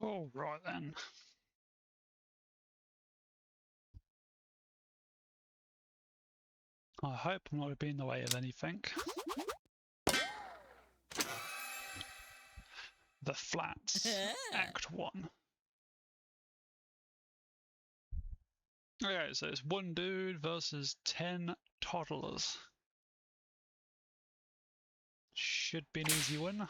All right then. I hope I'm not going to be in the way of anything. The Flats, Act 1. Okay, so it's one dude versus 10 toddlers. Should be an easy win.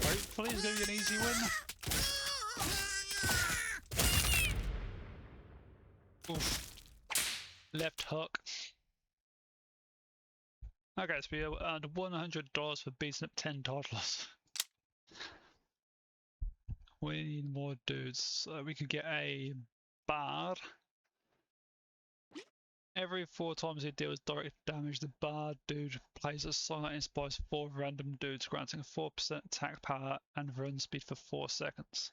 Hopefully it's going to be an easy win. Oof. Left hook. Okay, so we earned $100 for beating up 10 toddlers. We need more dudes, so we could get a bard. Every 4 times he deals direct damage, the bard dude plays a song that inspires 4 random dudes, granting 4% attack power and run speed for 4 seconds.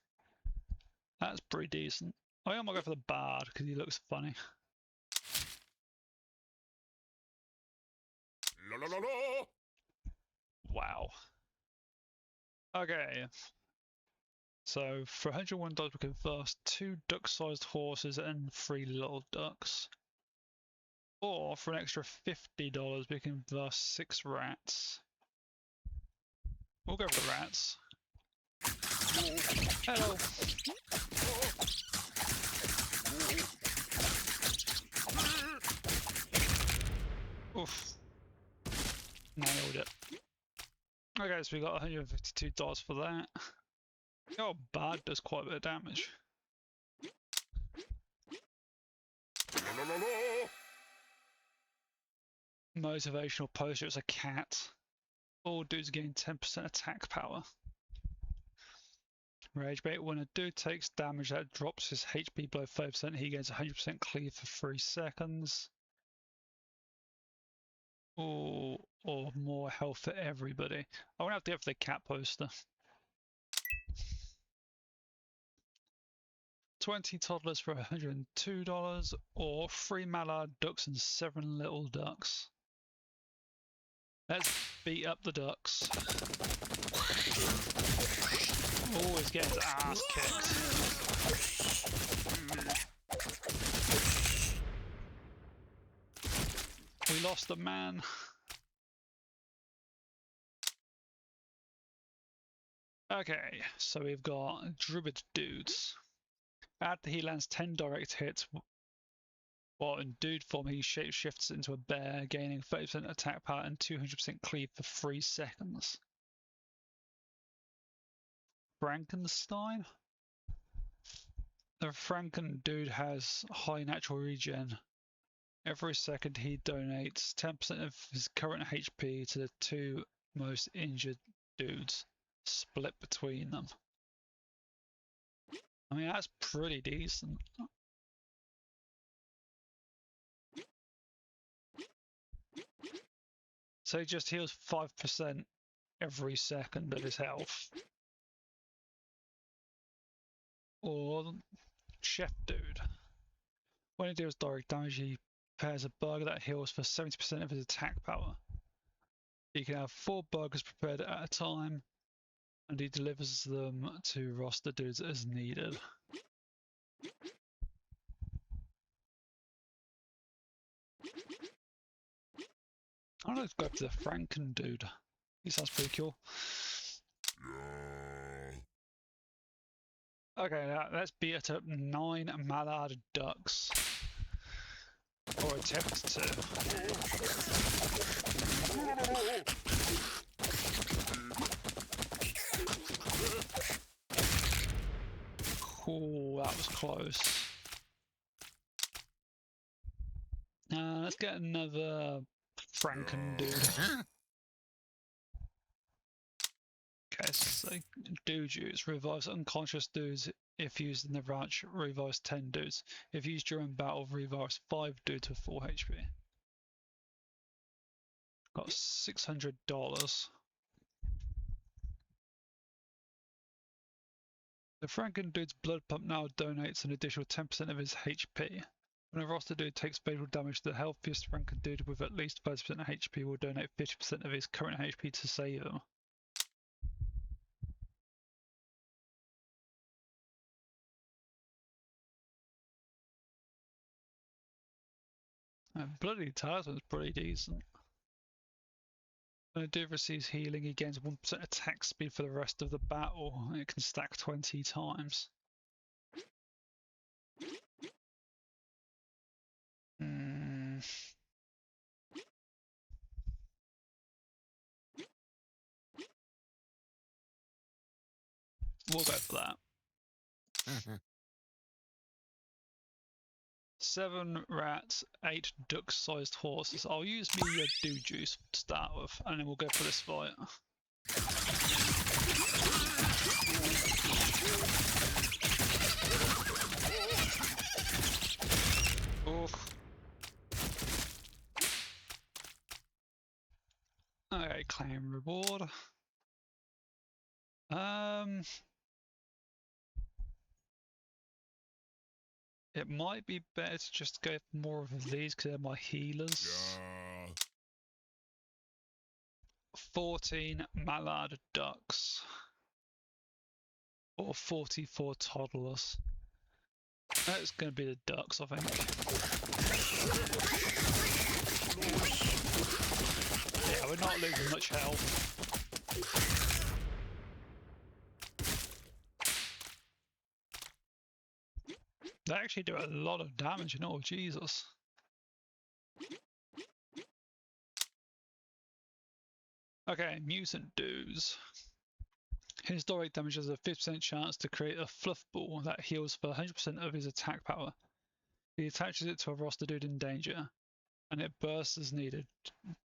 That's pretty decent. I think I might go for the bard because he looks funny. Wow. Okay. So for $101 we can verse 2 duck-sized horses and 3 little ducks. Or for an extra $50 we can verse 6 rats. We'll go for the rats. Hello. Oof. Nailed it. Okay, so we got $152 for that. Oh, bard does quite a bit of damage. Motivational poster, it's a cat. All dudes gain 10% attack power. Rage bait, when a dude takes damage that drops his HP below 5%, he gains 100% cleave for 3 seconds. Or more health for everybody. I won't have to go for the cat poster. 20 toddlers for $102, or 3 mallard ducks and 7 little ducks. Let's beat up the ducks. Oh, he's getting his ass kicked. We lost the man. Okay, so we've got druid dudes. After he lands 10 direct hits, while in dude form he shapeshifts into a bear, gaining 30% attack power and 200% cleave for 3 seconds. Frankenstein? The Franken dude has high natural regen. Every second he donates 10% of his current HP to the 2 most injured dudes, split between them. I mean, that's pretty decent. So he just heals 5% every second of his health. Or Chef Dude. When he deals direct damage, he prepares a burger that heals for 70% of his attack power. He can have 4 burgers prepared at a time, and he delivers them to roster dudes as needed. I'm gonna go to the Franken dude. He sounds pretty cool. Okay, now let's beat up 9 mallard ducks. Or attempt to. Cool, that was close. Let's get another Franken dude. Okay, so dude use revives unconscious dudes if used in the ranch, revives 10 dudes. If used during battle, revives 5 dudes with full HP. Got $600. The Franken dude's blood pump now donates an additional 10% of his HP. When a roster dude takes fatal damage, the healthiest ranked dude with at least 30% HP will donate 50% of his current HP to save him. And bloody Talisman's pretty decent. When a dude receives healing, he gains 1% attack speed for the rest of the battle, and it can stack 20 times. We'll go for that. 7 rats, 8 duck-sized horses. I'll use me dew juice to start with, and then we'll go for this fight. Oof. Okay, claim reward. It might be better to just go for more of these because they're my healers. 14 mallard ducks. Or 44 toddlers. That's going to be the ducks, I think. Yeah, we're not losing much health. They actually do a lot of damage, you know, Jesus. Okay, mutant dudes. His direct damage has a 50% chance to create a fluff ball that heals for 100% of his attack power. He attaches it to a roster dude in danger, and it bursts as needed.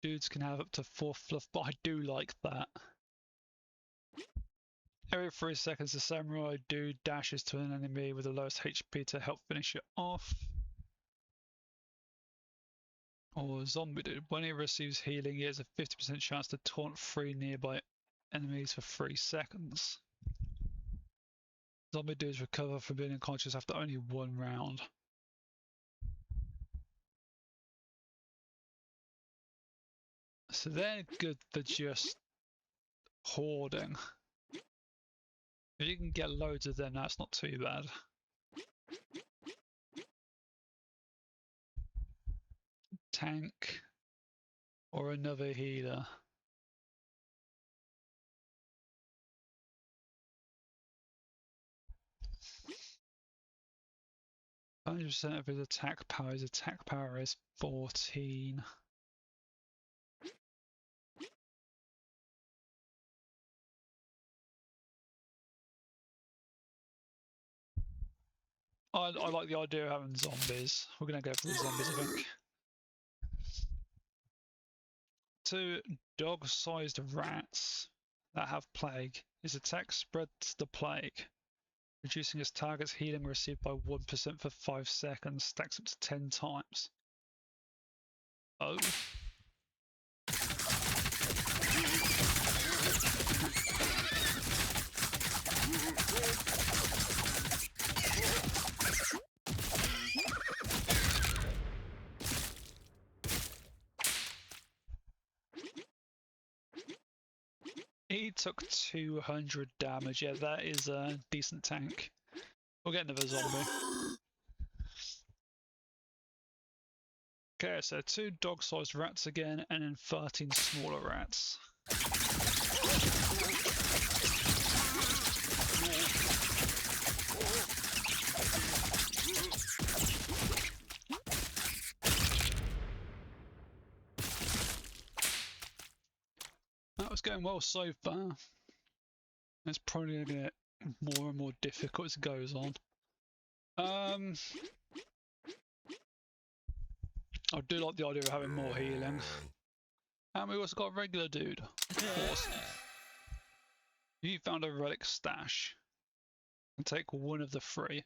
Dudes can have up to 4 fluff balls. I do like that. Every 3 seconds, the samurai dude dashes to an enemy with the lowest HP to help finish it off. Or zombie dude. When he receives healing, he has a 50% chance to taunt 3 nearby enemies for 3 seconds. Zombie dudes recover from being unconscious after only 1 round. So they're good for just hoarding. If you can get loads of them, that's not too bad. Tank or another healer. 100% of his attack power. His attack power is 14. I like the idea of having zombies. We're going to go for the zombies, I think. 2 dog-sized rats that have plague. His attack spreads the plague, reducing his target's healing received by 1% for 5 seconds, stacks up to 10 times. Oh. He took 200 damage. Yeah, that is a decent tank. We'll get another zombie. Okay, so 2 dog-sized rats again, and then 13 smaller rats. That was going well so far. It's probably going to get more and more difficult as it goes on. I do like the idea of having more healing. And we also got a regular dude. Awesome. You found a relic stash. And take one of the 3.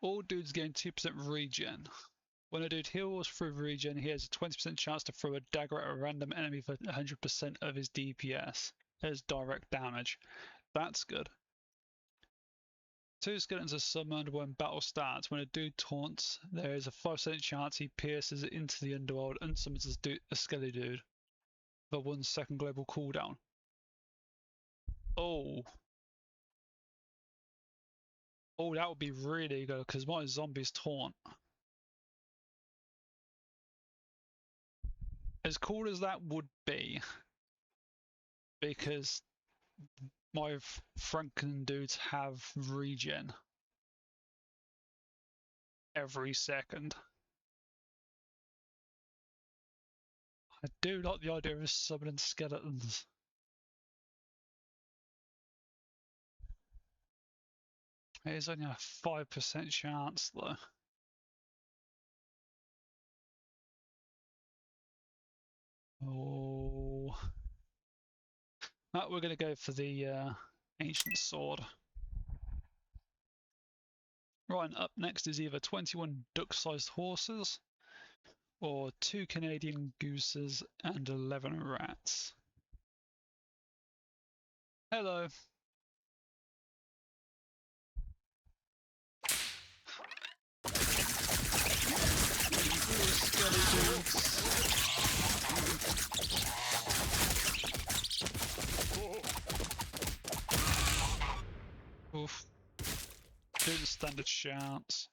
All dudes gain 2% regen. When a dude heals through regen, he has a 20% chance to throw a dagger at a random enemy for 100% of his DPS as direct damage. That's good. 2 skeletons are summoned when battle starts. When a dude taunts, there is a 5% chance he pierces into the underworld and summons a skelly dude. The 1 second global cooldown. Oh. Oh, that would be really good because my zombies taunt. As cool as that would be, because my Franken dudes have regen every second. I do like the idea of summoning skeletons. It's only a 5% chance though. Oh. We're going to go for the ancient sword. Right, and up next is either 21 duck-sized horses or 2 Canadian gooses and 11 rats. Hello. Oof. Do the standard chance.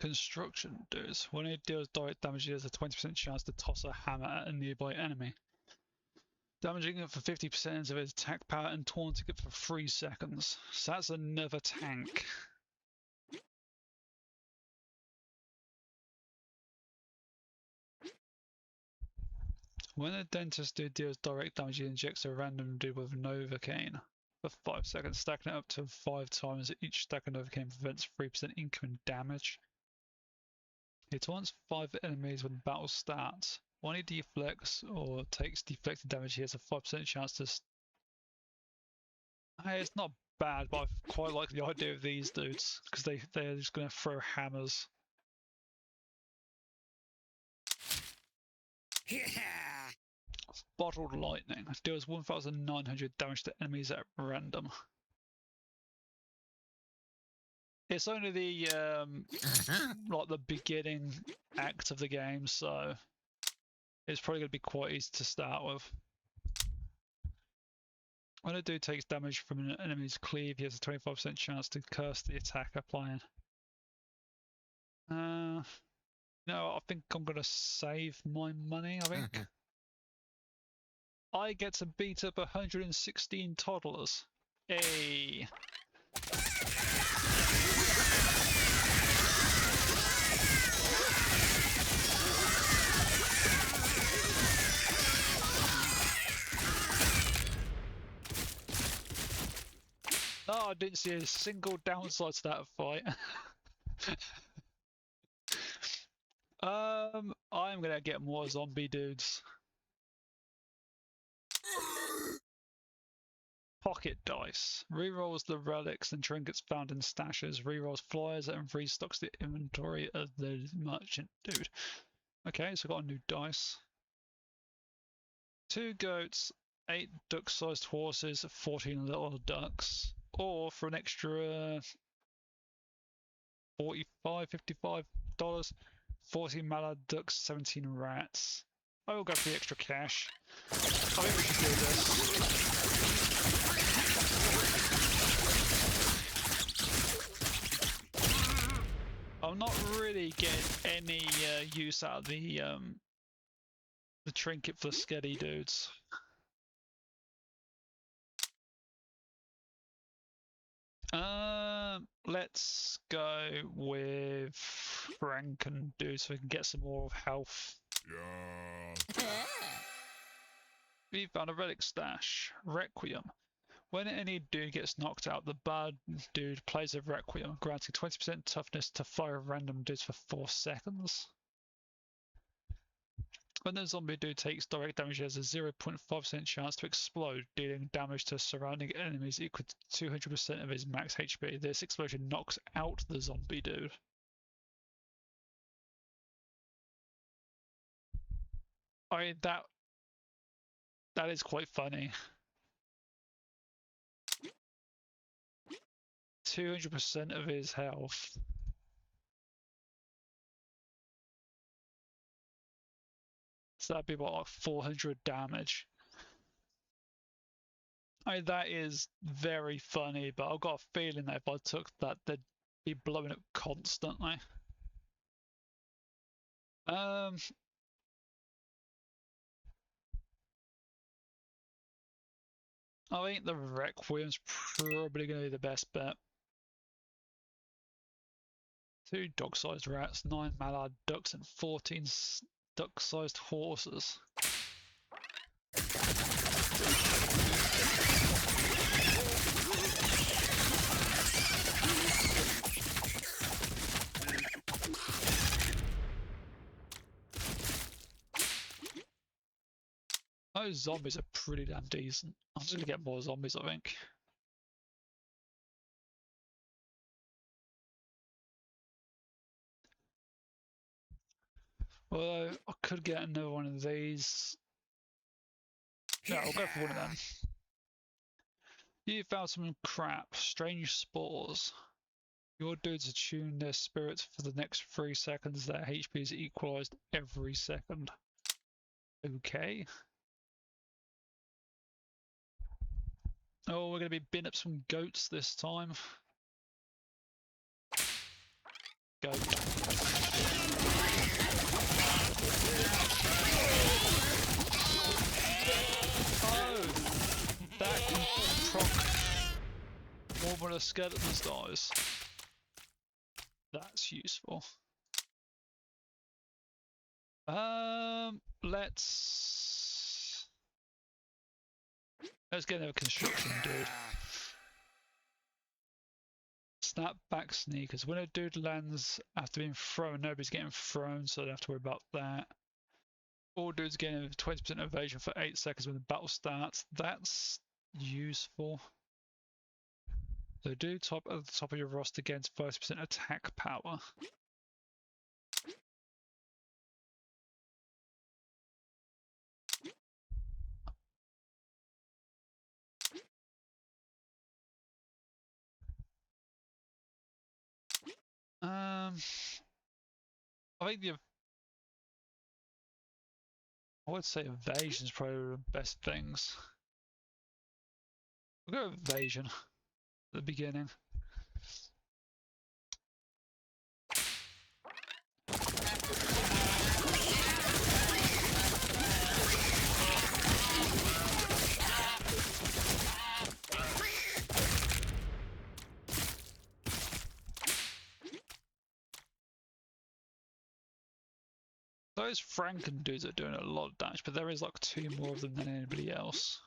Construction does. When it deals direct damage, it has a 20% chance to toss a hammer at a nearby enemy. Damaging it for 50% of its attack power and taunting it for 3 seconds. So that's another tank. When a dentist dude deals direct damage, he injects a random dude with Novocaine for 5 seconds, stacking it up to 5 times. Each stack of Novocaine prevents 3% incoming damage. He taunts 5 enemies when the battle starts. When he deflects or takes deflected damage, he has a 5% chance to. Hey, it's not bad, but I quite like the idea of these dudes because they're just going to throw hammers. Bottled lightning deals 1,900 damage to enemies at random. It's only the like the beginning act of the game, so it's probably going to be quite easy to start with. When a dude takes damage from an enemy's cleave, he has a 25% chance to curse the attack applying. No, I think I'm going to save my money, I think. I get to beat up 116 toddlers. Hey. Oh, I didn't see a single downside to that fight. I'm gonna get more zombie dudes. Pocket dice. Rerolls the relics and trinkets found in stashes. Rerolls flyers and restocks the inventory of the merchant dude. Okay, so I got a new dice. 2 goats, 8 duck-sized horses, 14 little ducks. Or for an extra $45-$55, 40 mallard ducks, 17 rats. I will go for the extra cash. I think we should do this. I'm not really getting any use out of the trinket for the skelly dudes. Let's go with Franken dude so we can get some more health. Yeah. We found a relic stash. Requiem. When any dude gets knocked out, the bad dude plays a Requiem, granting 20% toughness to fire random dudes for 4 seconds. When the zombie dude takes direct damage, he has a 0.5% chance to explode, dealing damage to surrounding enemies equal to 200% of his max HP. This explosion knocks out the zombie dude. I mean, that is quite funny. 200% of his health. So that'd be about like 400 damage. I mean, that is very funny, but I've got a feeling that if I took that, they'd be blowing up constantly. I think the Requiem's probably going to be the best bet. 2 dog-sized rats, 9 mallard ducks, and 14 duck-sized horses. Those zombies are pretty damn decent. I'm just going to get more zombies, I think. Although, I could get another one of these. No, I'll go for one of them. You found some crap. Strange spores. Your dudes attune their spirits for the next 3 seconds. Their HP is equalized every second. Okay. Oh, we're going to be binning up some goats this time. Goat. Oh! That can proc more when a skeleton dies. That's useful. Let's get another construction dude. Snapback sneakers. When a dude lands after being thrown, nobody's getting thrown, so I don't have to worry about that. All dudes getting a 20% evasion for 8 seconds when the battle starts. That's useful. So do top at the top of your roster gains 30% attack power. I think I would say evasion is probably the best things. We'll go with evasion at the beginning. Those Franken dudes are doing a lot of damage, but there is like 2 more of them than anybody else.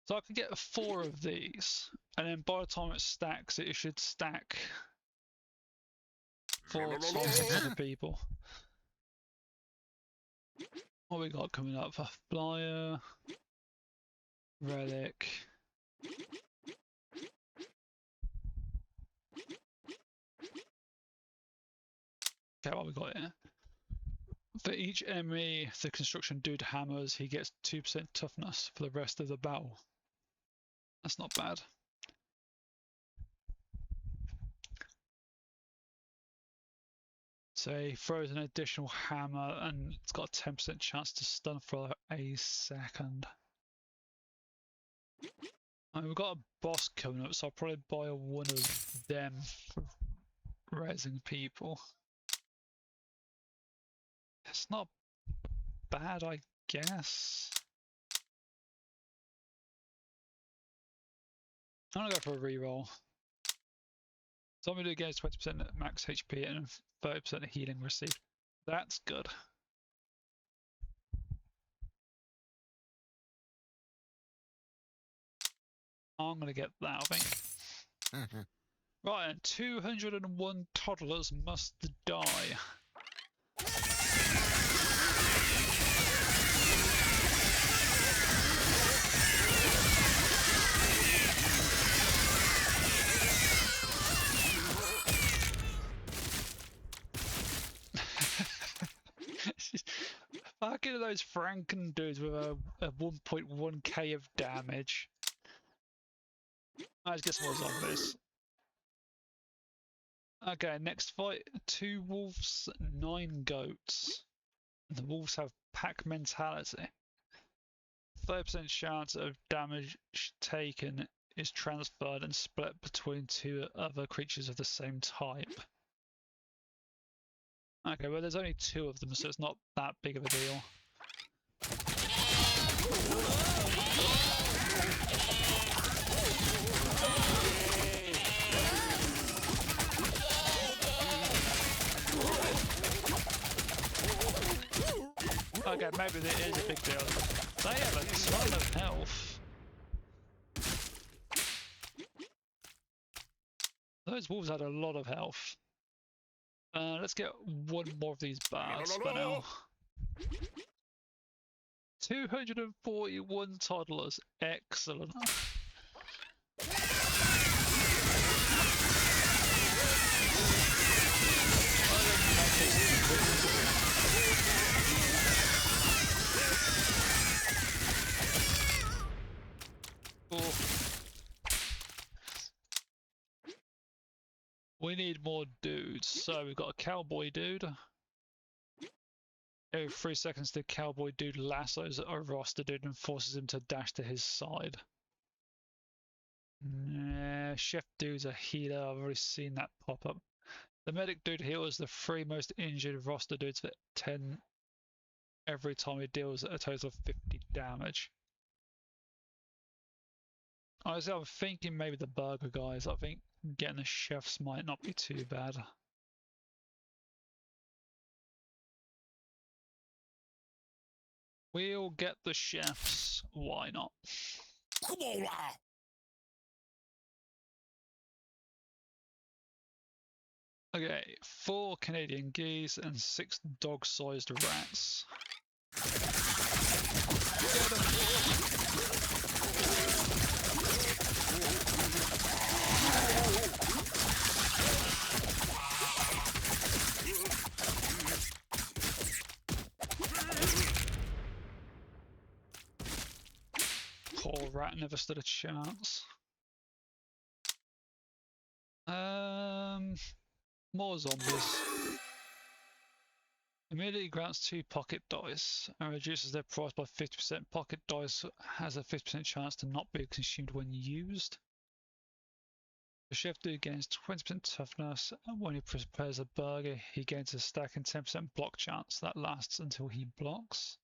So I can get 4 of these, and then by the time it stacks, it should stack 4 times for other people. What we got coming up? Flyer, relic. Okay, what we got here? For each enemy the construction dude hammers, he gets 2% toughness for the rest of the battle. That's not bad. So he throws an additional hammer and it's got a 10% chance to stun for a second. We've got a boss coming up, so I'll probably buy one of them for raising people. It's not bad, I guess. I'm gonna go for a reroll. Zombie dude gains 20% max HP and 30% healing received. That's good. I'm gonna get that, I think. Right, and 201 toddlers must die. Fucking those Franken dudes with a 1.1k of damage. Let's get some more zombies. Okay, next fight. 2 wolves, 9 goats. The wolves have pack mentality. 30% chance of damage taken is transferred and split between 2 other creatures of the same type. Okay, well there's only 2 of them, so it's not that big of a deal. Okay, maybe it is a big deal. They have a ton of health. Those wolves had a lot of health. Let's get 1 more of these bars for now. 241 toddlers. Excellent. Oh. We need more dudes. So we've got a cowboy dude. Every 3 seconds, the cowboy dude lassos a roster dude and forces him to dash to his side. Chef dude's a healer. I've already seen that pop up. The medic dude heals the 3 most injured roster dudes for 10 every time he deals a total of 50 damage. Honestly, I'm thinking maybe the burger guys. I think getting the chefs might not be too bad. We'll get the chefs. Why not? Okay, 4 Canadian geese and 6 dog-sized rats. Get 'em. Poor rat never stood a chance. More zombies. Immediately grants 2 pocket dice and reduces their price by 50%. Pocket dice has a 50% chance to not be consumed when used. The chef dude gains 20% toughness, and when he prepares a burger, he gains a stack and 10% block chance that lasts until he blocks.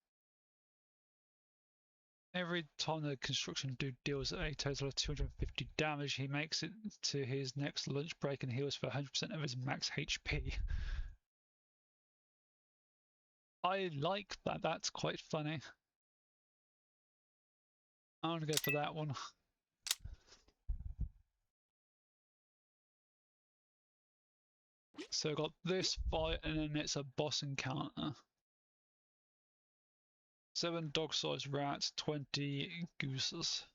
Every time the construction dude deals a total of 250 damage, he makes it to his next lunch break and heals for 100% of his max HP. I like that, that's quite funny. I'm gonna go for that one. So I've got this fight and then it's a boss encounter. 7 dog-sized rats, 20 gooses.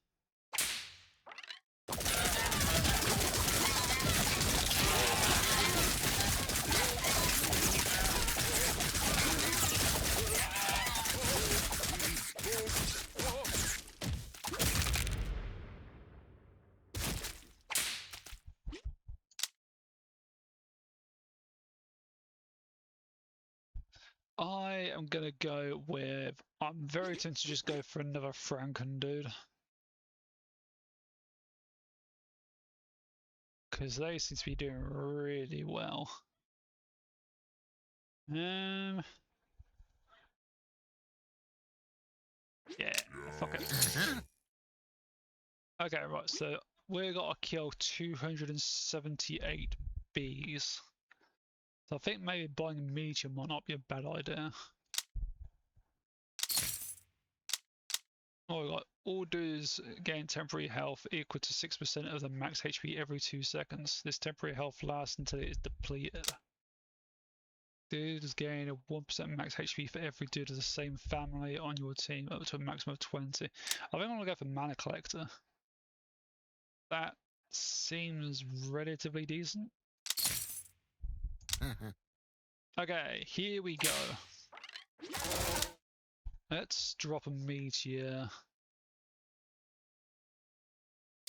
I am gonna go with. I'm very tempted to just go for another Franken dude. Because they seem to be doing really well. Yeah, fuck it. Okay, right, so we gotta kill 278 bees. So I think maybe buying a medium might not be a bad idea. Oh, we got all dudes gain temporary health equal to 6% of the max HP every 2 seconds. This temporary health lasts until it is depleted. Dudes gain a 1% max HP for every dude of the same family on your team, up to a maximum of 20. I think I'm gonna go for Mana Collector. That seems relatively decent. Okay, here we go. Let's drop a meteor.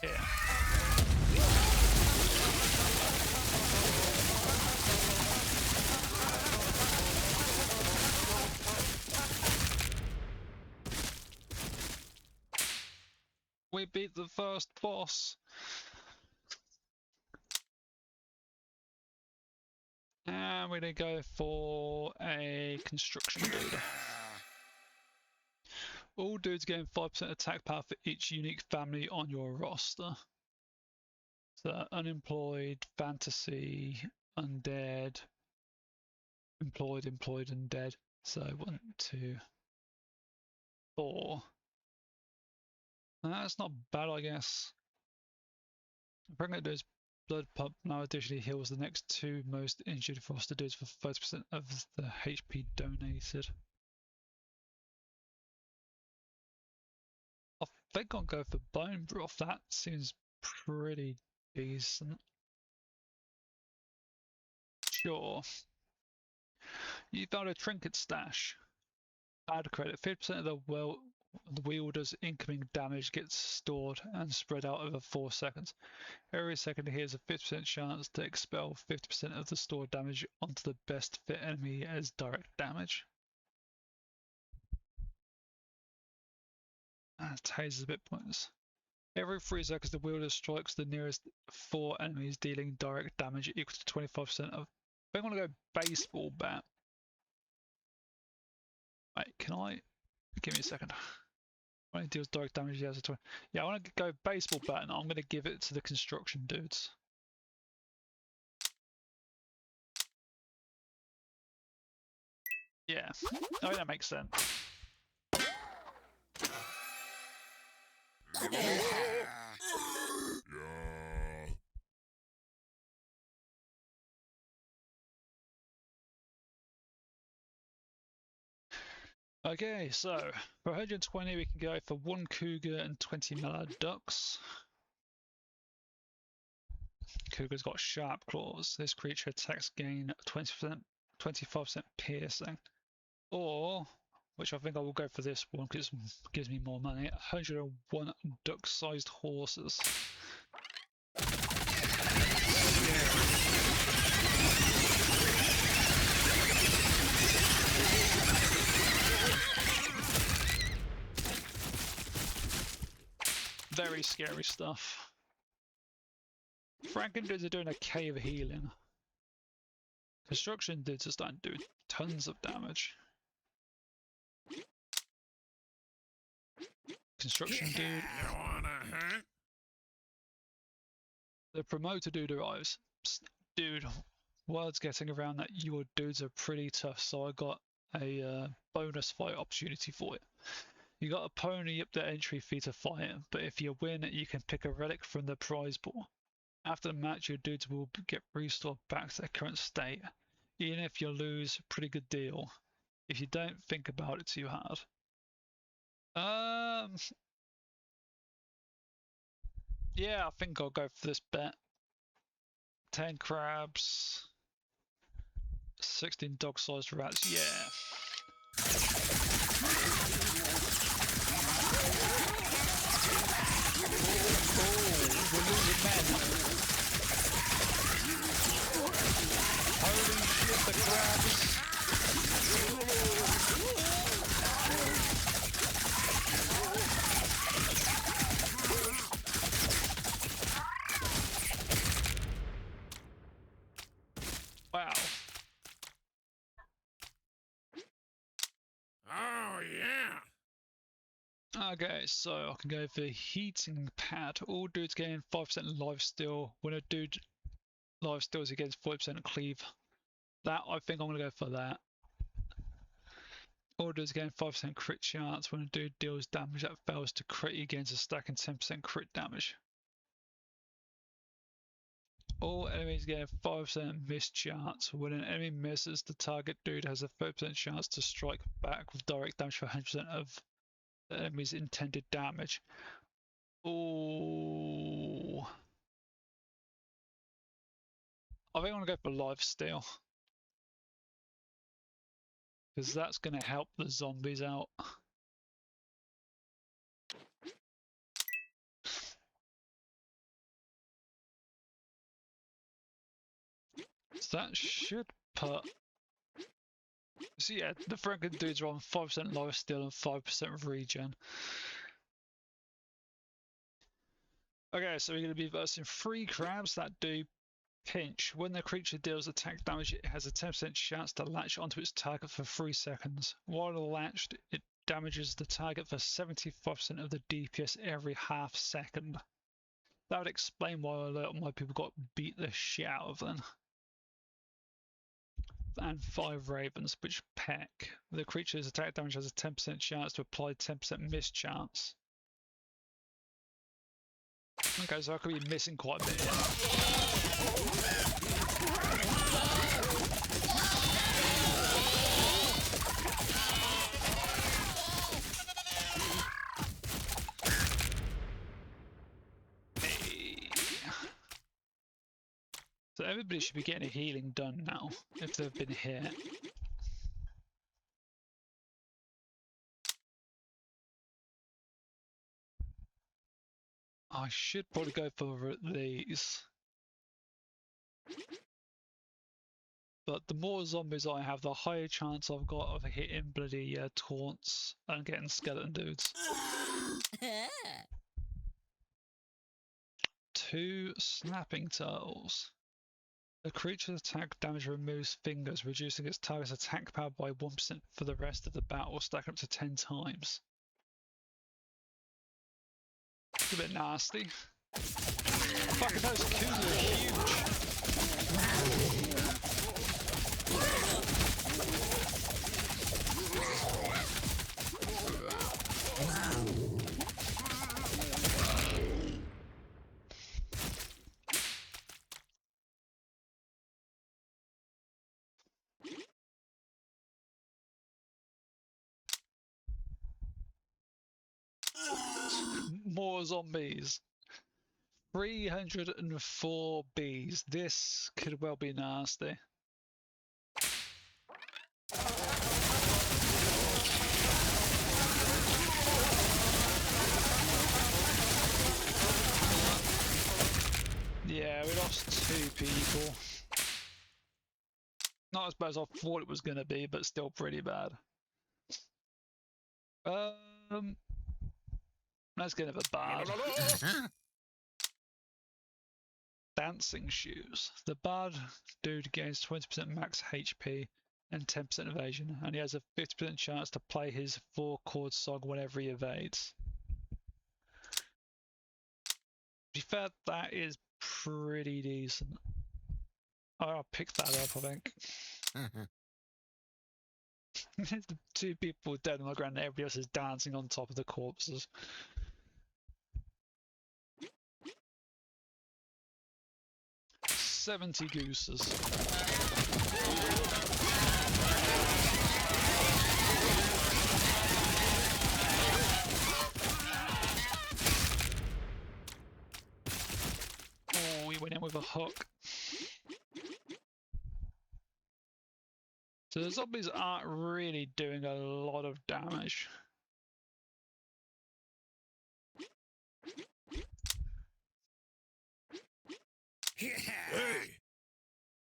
Yeah. We beat the first boss. And we're gonna go for a construction dude. All dudes gain 5% attack power for each unique family on your roster. So unemployed, fantasy, undead, employed, and dead. So 1, 2, 4. That's not bad, I guess. Pregnant dudes blood pump now additionally heals the next 2 most injured roster dudes for 30% of the HP donated. I think I'll go for bone broth. That seems pretty decent. Sure. You found a trinket stash. Add credit. 50% of the wielder's incoming damage gets stored and spread out over 4 seconds. Every second he has a 50% chance to expel 50% of the stored damage onto the best fit enemy as direct damage. Taser's a bit pointless. Every 3 seconds the wielder strikes the nearest 4 enemies, dealing direct damage equal to 25% of... I think I want to go baseball bat. Wait, can I... Give me a second. When it deals direct damage, he has a 20. Yeah, I want to go baseball bat and I'm going to give it to the construction dudes. Yeah, I mean, that makes sense. Okay, so for 120 we can go for 1 cougar and 20 mallard ducks. Cougar's got sharp claws. This creature attacks gain 20%, 25% piercing. Or, which I think I will go for this one because it gives me more money, 101 duck-sized horses. Very scary stuff. Franken dudes are doing a cave healing. Construction dudes are starting to do tons of damage. Construction dude. The promoter dude arrives. Dude, word's getting around that your dudes are pretty tough, so I got a bonus fight opportunity for it. You got a pony up the entry fee to fight, but if you win, you can pick a relic from the prize pool. After the match, your dudes will get restored back to their current state. Even if you lose, pretty good deal. If you don't think about it too hard. Yeah, I think I'll go for this bet. 10 crabs, 16 dog-sized rats, yeah. Oh, we're losing men. Holy shit, the crabs. Wow. Oh, yeah. Okay, so I can go for heating pad. All dudes gain 5% life steal. When a dude life steals, he gets 40% cleave. That, I think I'm going to go for that. All dudes gain 5% crit chance. When a dude deals damage that fails to crit, he gains a stack and 10% crit damage. All enemies get a 5% miss chance. When an enemy misses, the target dude has a 30% chance to strike back with direct damage for 100% of the enemy's intended damage. Ooh. I think I'm going to go for lifesteal. Because that's going to help the zombies out. So that should put. So yeah, the Franken dudes are on 5% lower steel and 5% regen. Okay, so we're going to be versing 3 crabs that do pinch. When the creature deals attack damage, it has a 10% chance to latch onto its target for 3 seconds. While latched, it damages the target for 75% of the DPS every half second. That would explain why a lot of my people got beat the shit out of them. And 5 ravens, which peck. The creature's attack damage has a 10% chance to apply 10% miss chance. Okay, so I could be missing quite a bit here. So everybody should be getting a healing done now, if they've been hit. I should probably go for these. But the more zombies I have, the higher chance I've got of hitting bloody taunts and getting skeleton dudes. 2 snapping turtles. The creature's attack damage removes fingers, reducing its target's attack power by 1% for the rest of the battle, stacking up to 10 times. It's a bit nasty. Fucking those twos are huge. More zombies. 304 bees. This could well be nasty. Yeah, we lost 2 people. Not as bad as I thought it was going to be, but still pretty bad. Let's get a bard. Dancing shoes. The bard dude gains 20% max HP and 10% evasion, and he has a 50% chance to play his 4-chord song whenever he evades. To be fair, that is pretty decent. I'll pick that up, I think. There's 2 people dead on the ground and everybody else is dancing on top of the corpses. "70 gooses." Oh, we went in with a hook. So the zombies aren't really doing a lot of damage. Hey.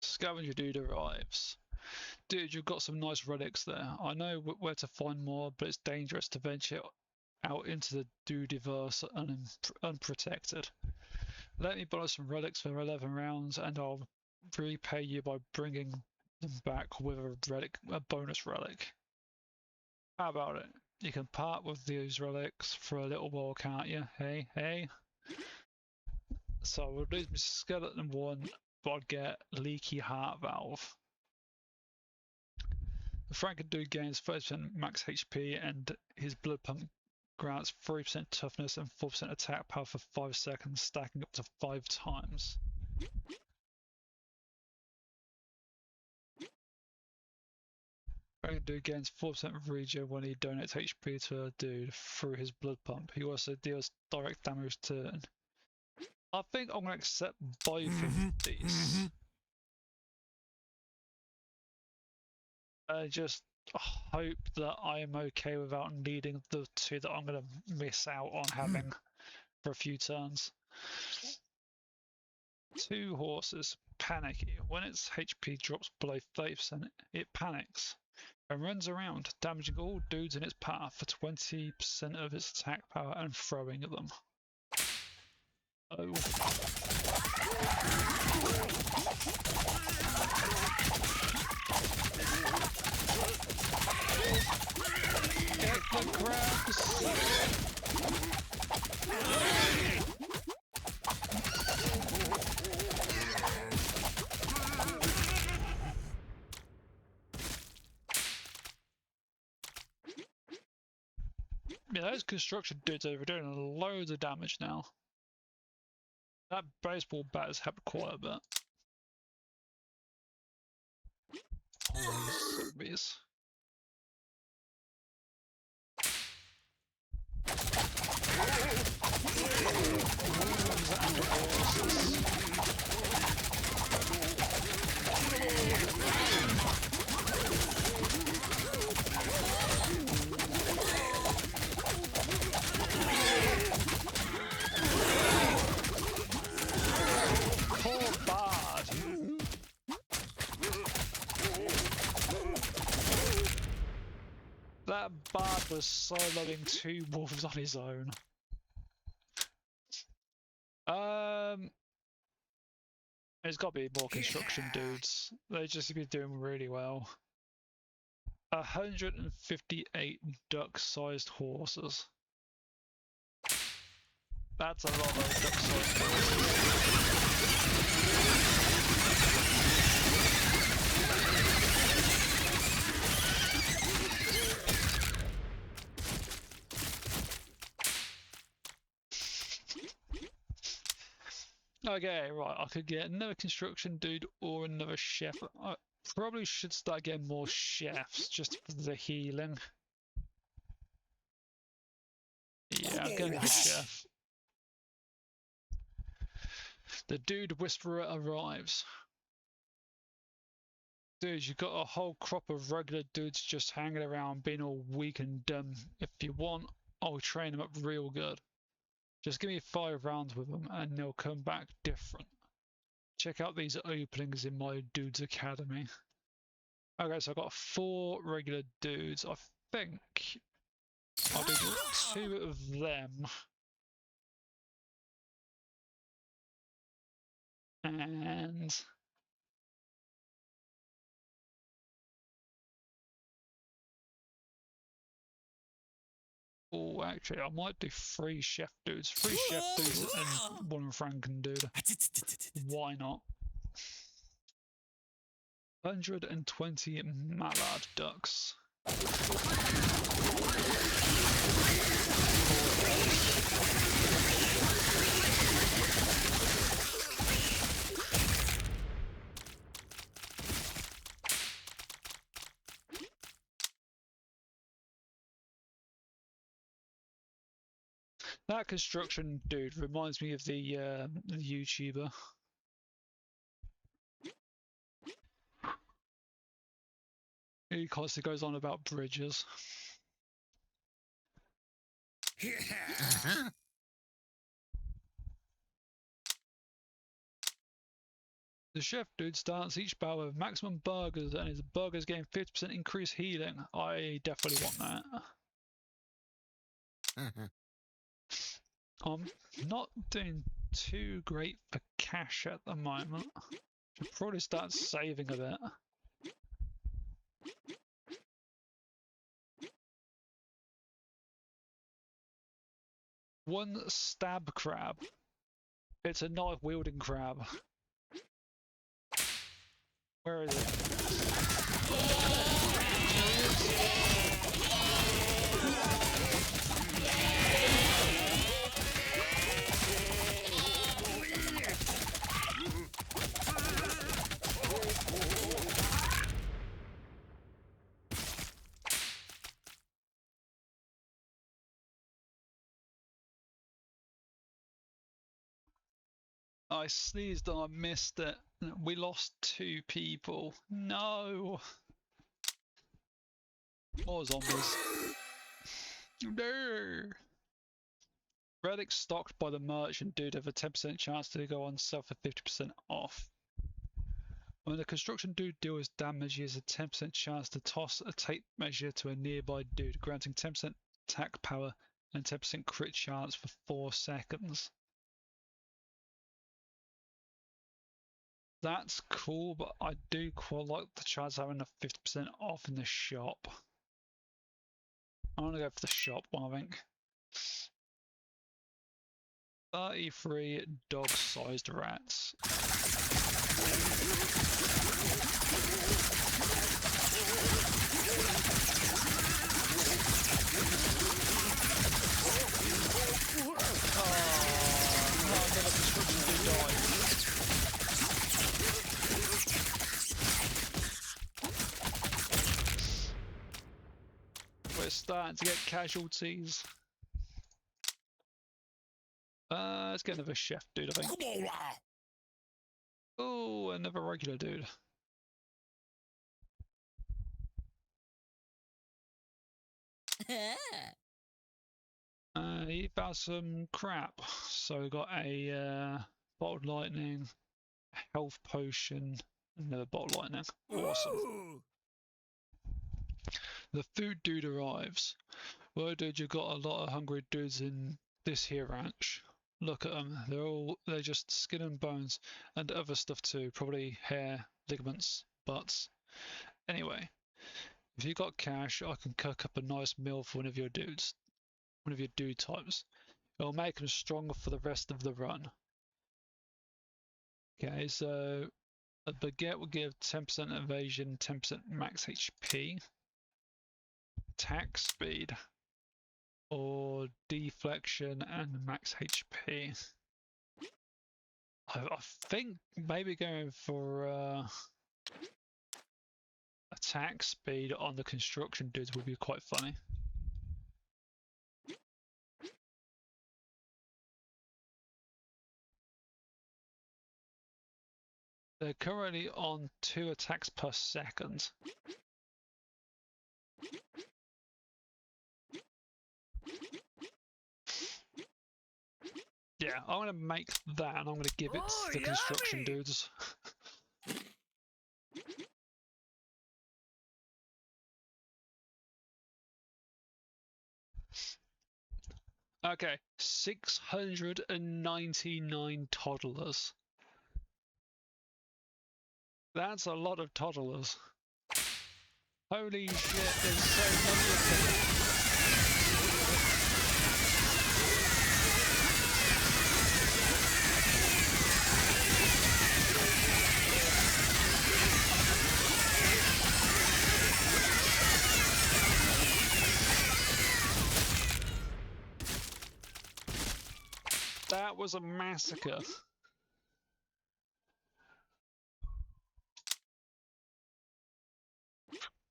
Scavenger dude arrives. Dude, you've got some nice relics there. I know where to find more, but it's dangerous to venture out into the dudiverse unprotected. Let me borrow some relics for 11 rounds, and I'll repay you by bringing them back with a bonus relic. How about it? You can part with these relics for a little while, can't you? Hey, hey. So we'll lose my skeleton 1, but I'll get leaky heart valve. The Franken dude gains 30% max HP, and his blood pump grants 3% toughness and 4% attack power for 5 seconds, stacking up to 5 times. Franken dude gains 4% regen when he donates HP to a dude through his blood pump. He also deals direct damage turn. I think I'm going to accept both of these. I just hope that I am okay without needing the 2 that I'm going to miss out on having for a few turns. 2 horses. panicky. When its HP drops below 30%, it panics and runs around, damaging all dudes in its path for 20% of its attack power and throwing at them. Oh. Get the crabs! Yeah, those construction dudes over doing loads of damage now. That baseball bat has helped quite a bit. Oh, zombies. Poor Bard. That Bard was soloing 2 wolves on his own. There's got to be more construction dudes. They just seem to be doing really well. 158 duck-sized horses. That's a lot of duck-sized Okay, right, I could get another construction dude or another chef. I probably should start getting more chefs just for the healing. Yeah, I'm going to chef. The dude whisperer arrives. Dude, you've got a whole crop of regular dudes just hanging around being all weak and dumb. If you want, I'll train them up real good. Just give me 5 rounds with them and they'll come back different. Check out these openings in my dude's academy. Okay, so I've got 4 regular dudes. I think I'll do 2 of them. And oh, actually, I might do 3 chef dudes. 3 chef dudes and 1 Franken dude. Why not? 120 mallard ducks. That construction dude reminds me of the YouTuber. He constantly goes on about bridges. The chef dude starts each battle with maximum burgers and his burgers gain 50% increased healing. I definitely want that. I'm not doing too great for cash at the moment. Should probably start saving a bit. One stab crab. It's a knife wielding crab. Where is it? I sneezed and I missed it. We lost 2 people. No! More zombies. No! Relics stocked by the merchant dude have a 10% chance to go on sale for 50% off. When the construction dude deals damage, he has a 10% chance to toss a tape measure to a nearby dude, granting 10% attack power and 10% crit chance for 4 seconds. That's cool, but I do quite like the chance of having a 50% off in the shop. I'm gonna go for the shop one, I think. 33 dog-sized rats. We're starting to get casualties. Let's get another chef dude, I think. Oh, another regular dude. He found some crap. So we got a bottled lightning, a health potion, another bottled lightning. Awesome. The food dude arrives. Well, dude, you got a lot of hungry dudes in this here ranch. Look at them. They're just skin and bones and other stuff too. Probably hair, ligaments, butts. Anyway, if you got cash, I can cook up a nice meal for one of your dudes. One of your dude types. It'll make them stronger for the rest of the run. Okay, so a baguette will give 10% evasion, 10% max HP. Attack speed. Or deflection and max HP. I think maybe going for attack speed on the construction dudes would be quite funny. They're currently on 2 attacks per second. Yeah, I'm going to make that and I'm going to give it to the construction dudes. Okay, 699 toddlers. That's a lot of toddlers. Holy shit, there's so many of them. That was a massacre.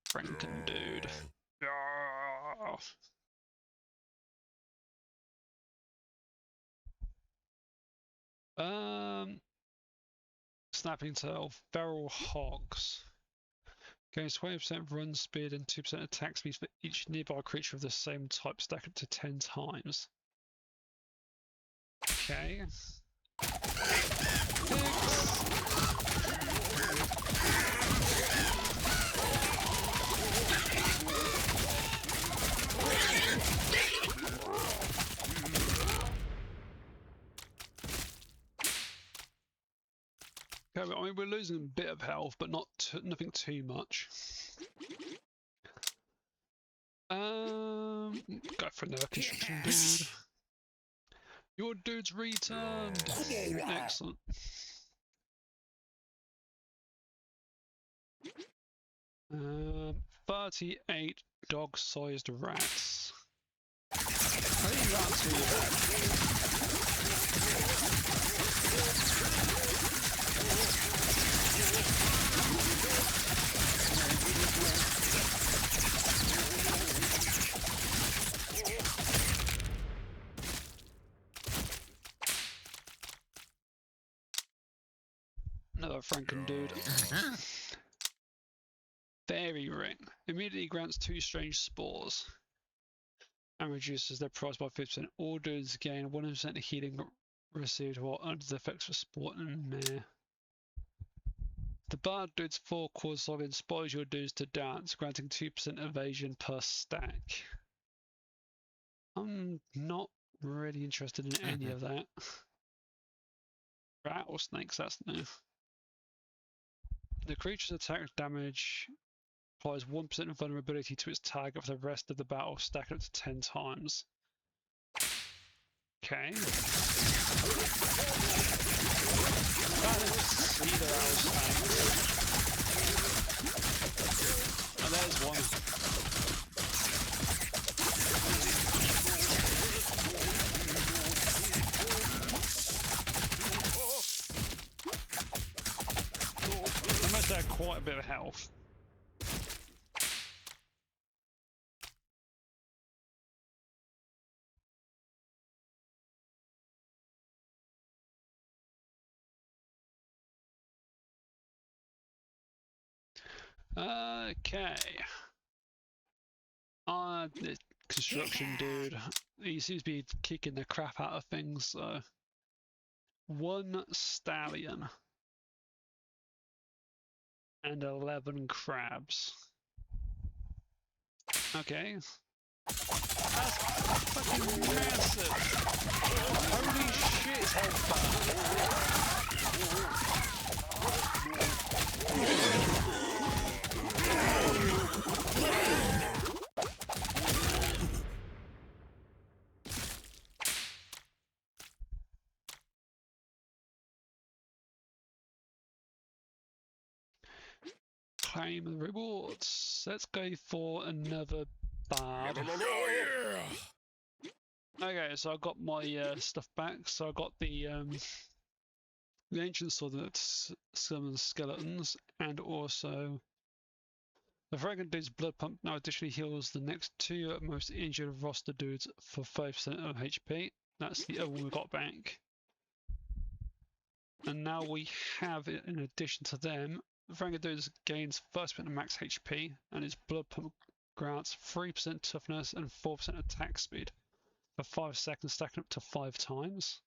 Franken dude. Snapping tail, feral hogs. Gains 20% run speed and 2% attack speed for each nearby creature of the same type, stack up to 10 times. Okay. Okay, I mean, we're losing a bit of health, but nothing too much. Go for another construction dude. Your dude's returned. Excellent. Um, 38 dog-sized rats. I think that's all. Another Franken dude. Fairy ring. Immediately grants 2 strange spores and reduces their price by 50%. All dudes gain 100% healing received while under the effects of sport and meh. The bard dude's 4 chord song inspires your dudes to dance, granting 2% evasion per stack. I'm not really interested in any of that. Rattlesnakes, that's new. The creature's attack damage applies 1% of vulnerability to its target for the rest of the battle, stacking up to 10 times. Okay. See the rattlesnakes. Oh, there's one. I must have quite a bit of health. Okay. The construction dude. He seems to be kicking the crap out of things, so. 1 stallion. And 11 crabs. Okay. That's fucking massive! Holy shit, health Claim the rewards. Let's go for another bard. Okay, so I got my stuff back. So I got the ancient sword that summons skeletons, and also the Fragrant Dude's blood pump now additionally heals the next 2 most injured roster dudes for 5% of HP. That's the other one we got back. And now we have, in addition to them, Fragrant Dude gains 1% of max HP, and his blood pump grants 3% toughness and 4% attack speed for 5 seconds, stacking up to 5 times.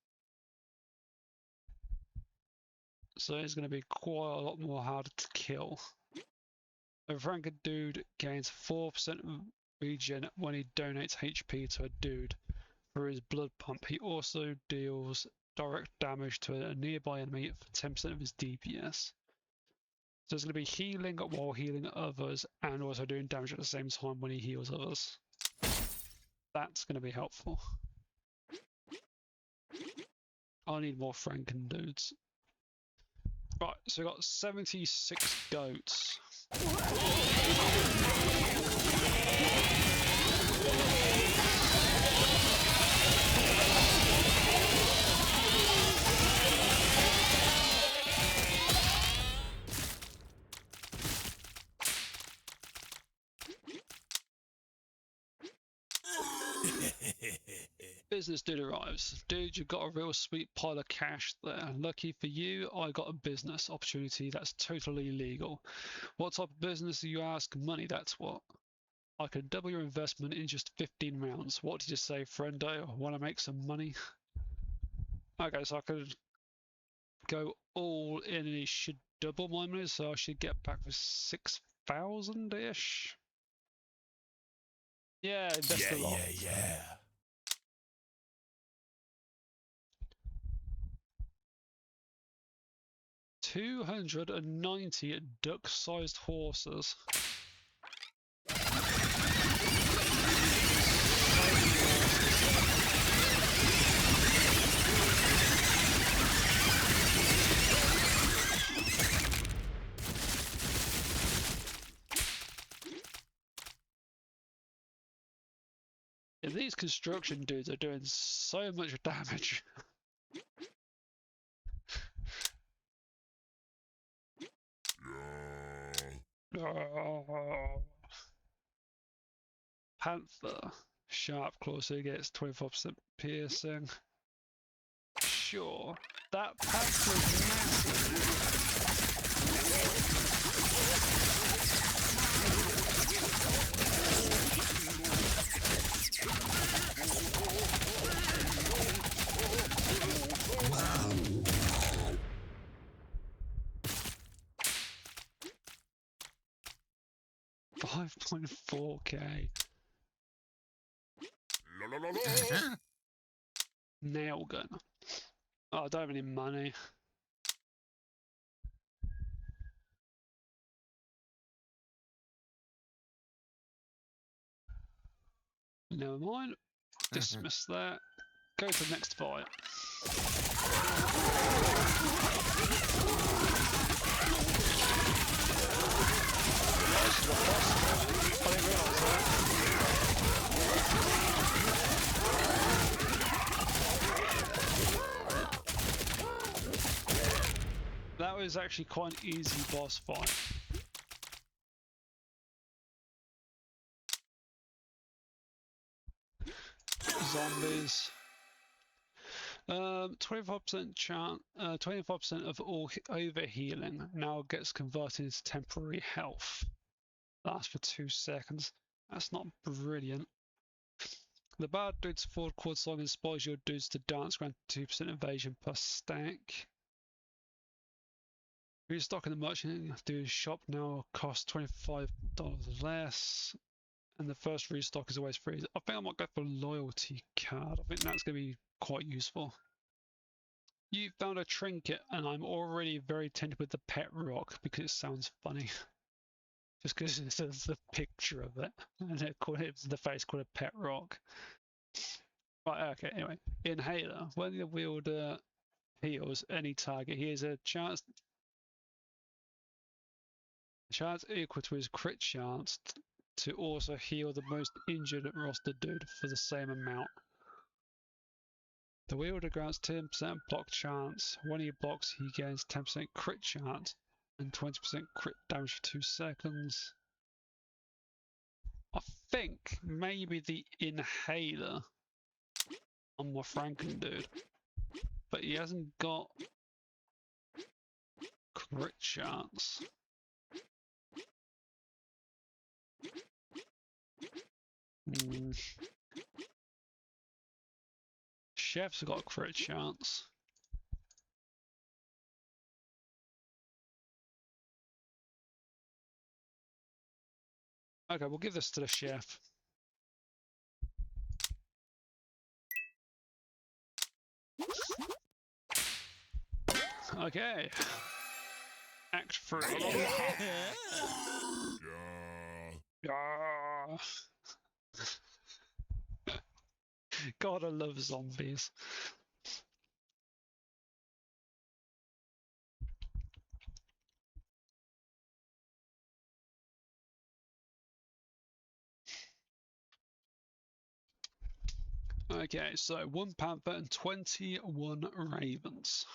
So it's going to be quite a lot more harder to kill. A Fragrant Dude gains 4% regen when he donates HP to a dude for his blood pump. He also deals direct damage to a nearby enemy for 10% of his DPS. So it's going to be healing while healing others, and also doing damage at the same time when he heals others. That's going to be helpful. I need more Franken dudes. Right, so we got 76 goats. Business dude arrives. Dude, you've got a real sweet pile of cash there. Lucky for you, I got a business opportunity that's totally legal. What type of business do you ask? Money, that's what. I could double your investment in just 15 rounds. What did you say, friendo? Want to make some money? Okay, so I could go all in and he should double my money, so I should get back with 6,000-ish. Yeah, invest a lot. Yeah. 290 duck-sized horses. Yeah, these construction dudes are doing so much damage. Panther. Sharp claw, so he gets 24% piercing. Sure. That panther is massive. 5.4k. Nail gun. Oh, I don't have any money. Never mind. Dismiss that. Go to the next fight. I didn't realise that. That was actually quite an easy boss fight. Zombies. 25% chance. 25% of all overhealing now gets converted into temporary health. Lasts for 2 seconds. That's not brilliant. The bad dude's forward chord song inspires your dudes to dance, grant 2% evasion per stack. Restocking the merchant dude's shop now costs $25 less. And the first restock is always free. I think I might go for a loyalty card. I think that's going to be quite useful. You found a trinket, and I'm already very tempted with the pet rock because it sounds funny. Just because there's the picture of it, and it's the face called a pet rock. Right, okay, anyway. Inhaler. When the wielder heals any target, he has a chance equal to his crit chance to also heal the most injured roster dude for the same amount. The wielder grants 10% block chance. When he blocks, he gains 10% crit chance and 20% crit damage for 2 seconds. I think maybe the inhaler on my Franken dude, but he hasn't got crit chance. Chef's got crit chance. Okay, we'll give this to the chef. Okay. Act 3. God, I love zombies. Okay, so 1 panther and 21 ravens.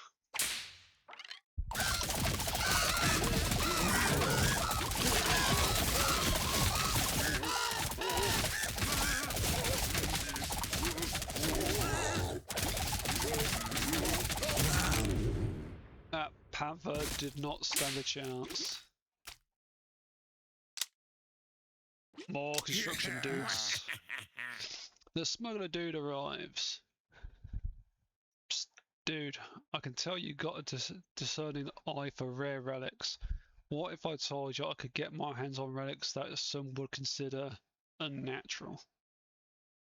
That panther did not stand a chance. More construction dudes. The smuggler dude arrives. Psst, dude, I can tell you got a discerning eye for rare relics. What if I told you I could get my hands on relics that some would consider unnatural?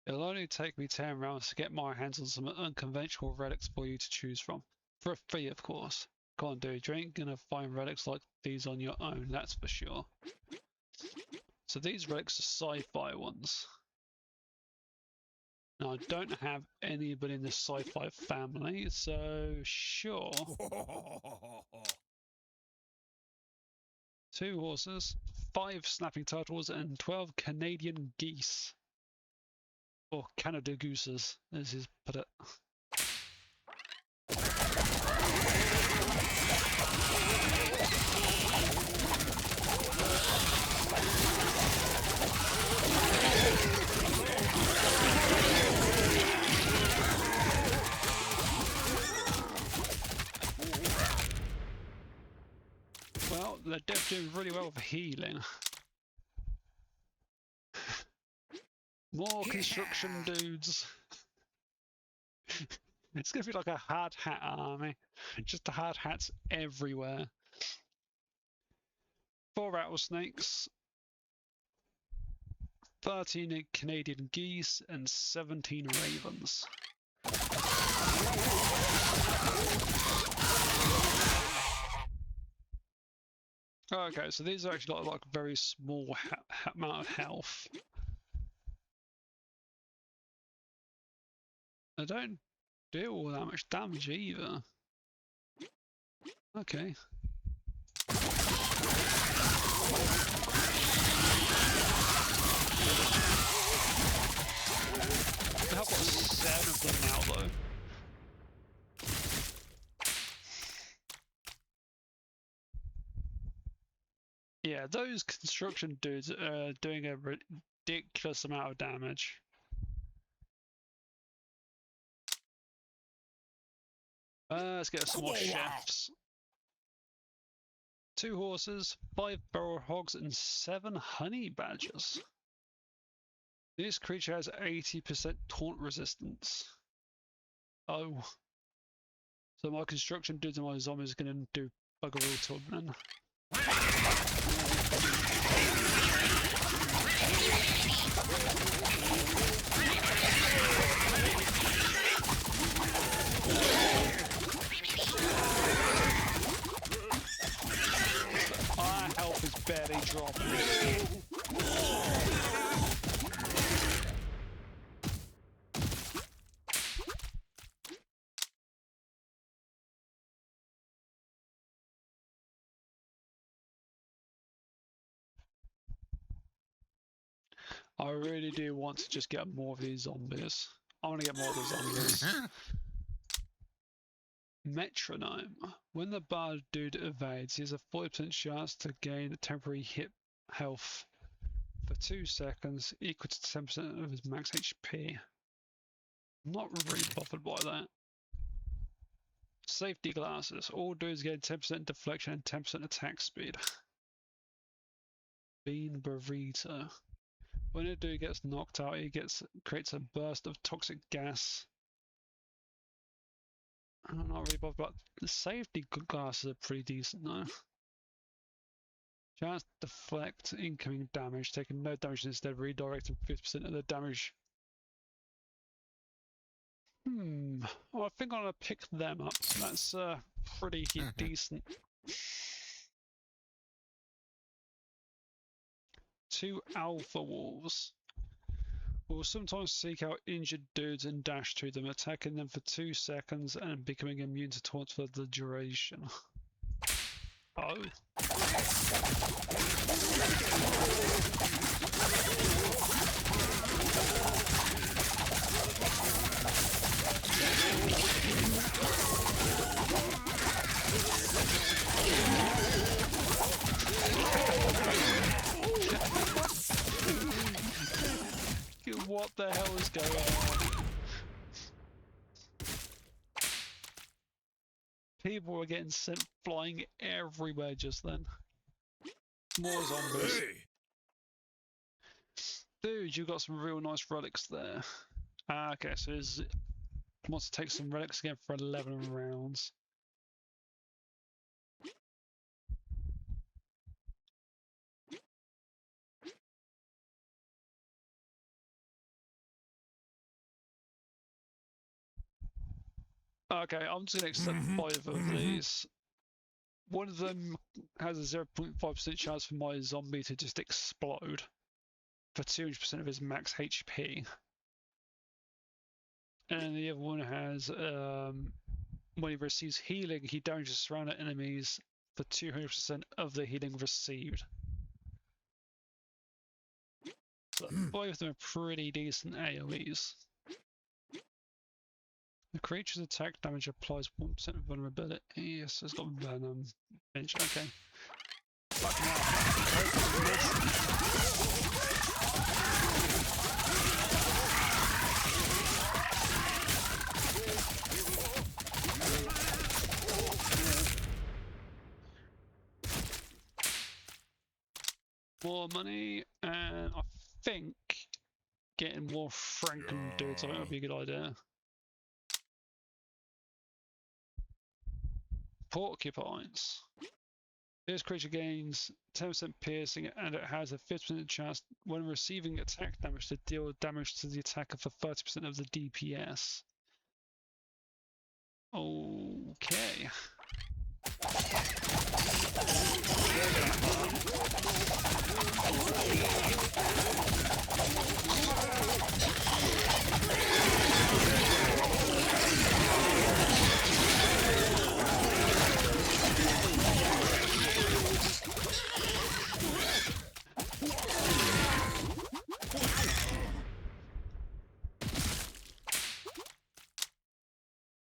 It'll only take me 10 rounds to get my hands on some unconventional relics for you to choose from. For a fee, of course. Come on, dude, you ain't gonna find relics like these on your own, that's for sure. So these relics are sci-fi ones. Now, I don't have anybody in the sci-fi family, so sure. 2 horses, 5 snapping turtles, and 12 Canadian geese. Or Canada gooses, as he's put it. Well, they're definitely doing really well with healing. More construction dudes. It's gonna be like a hard hat army. Just hard hats everywhere. 4 rattlesnakes. 13 Canadian geese, and 17 ravens. Okay, so these are actually got like very small amount of health. They don't do all that much damage either. Okay. I've got 7 of them now though. Yeah, those construction dudes are doing a ridiculous amount of damage. Let's get some more chefs. 2 horses, 5 barrel hogs, and 7 honey badgers. This creature has 80% taunt resistance. Oh. So my construction dudes and my zombies are going to do bugger all to them then. Our health is barely dropping. I really do want to just get more of these zombies. I want to get more of these zombies. Metronome. When the bard dude evades, he has a 40% chance to gain a temporary hit health for 2 seconds, equal to 10% of his max HP. I'm not really bothered by that. Safety glasses. All dudes gain 10% deflection and 10% attack speed. Bean burrito. When a dude gets knocked out, he creates a burst of toxic gas. I'm not really bothered about the safety glasses are pretty decent though. Chance to deflect incoming damage, taking no damage instead, redirecting 50% of the damage. Well, I think I'm gonna pick them up. That's pretty decent. 2 alpha wolves will sometimes seek out injured dudes and dash to them, attacking them for 2 seconds and becoming immune to taunts for the duration. Oh. What the hell is going on? People were getting sent flying everywhere just then. More zombies. Hey. Dude, you got some real nice relics there. Okay, so he wants to take some relics again for 11 rounds. Okay, I'm just going to accept 5 of these. One of them has a 0.5% chance for my zombie to just explode for 200% of his max HP. And the other one has, when he receives healing, he damages surrounding enemies for 200% of the healing received. So both of them are pretty decent AoEs. The creature's attack damage applies 1% of vulnerability. Yes, it's got venom. Bench, okay. Fucking more money, and I think getting more Franken dudes I think would be a good idea. Porcupines. This creature gains 10% piercing and it has a 50% chance when receiving attack damage to deal damage to the attacker for 30% of the DPS. Okay.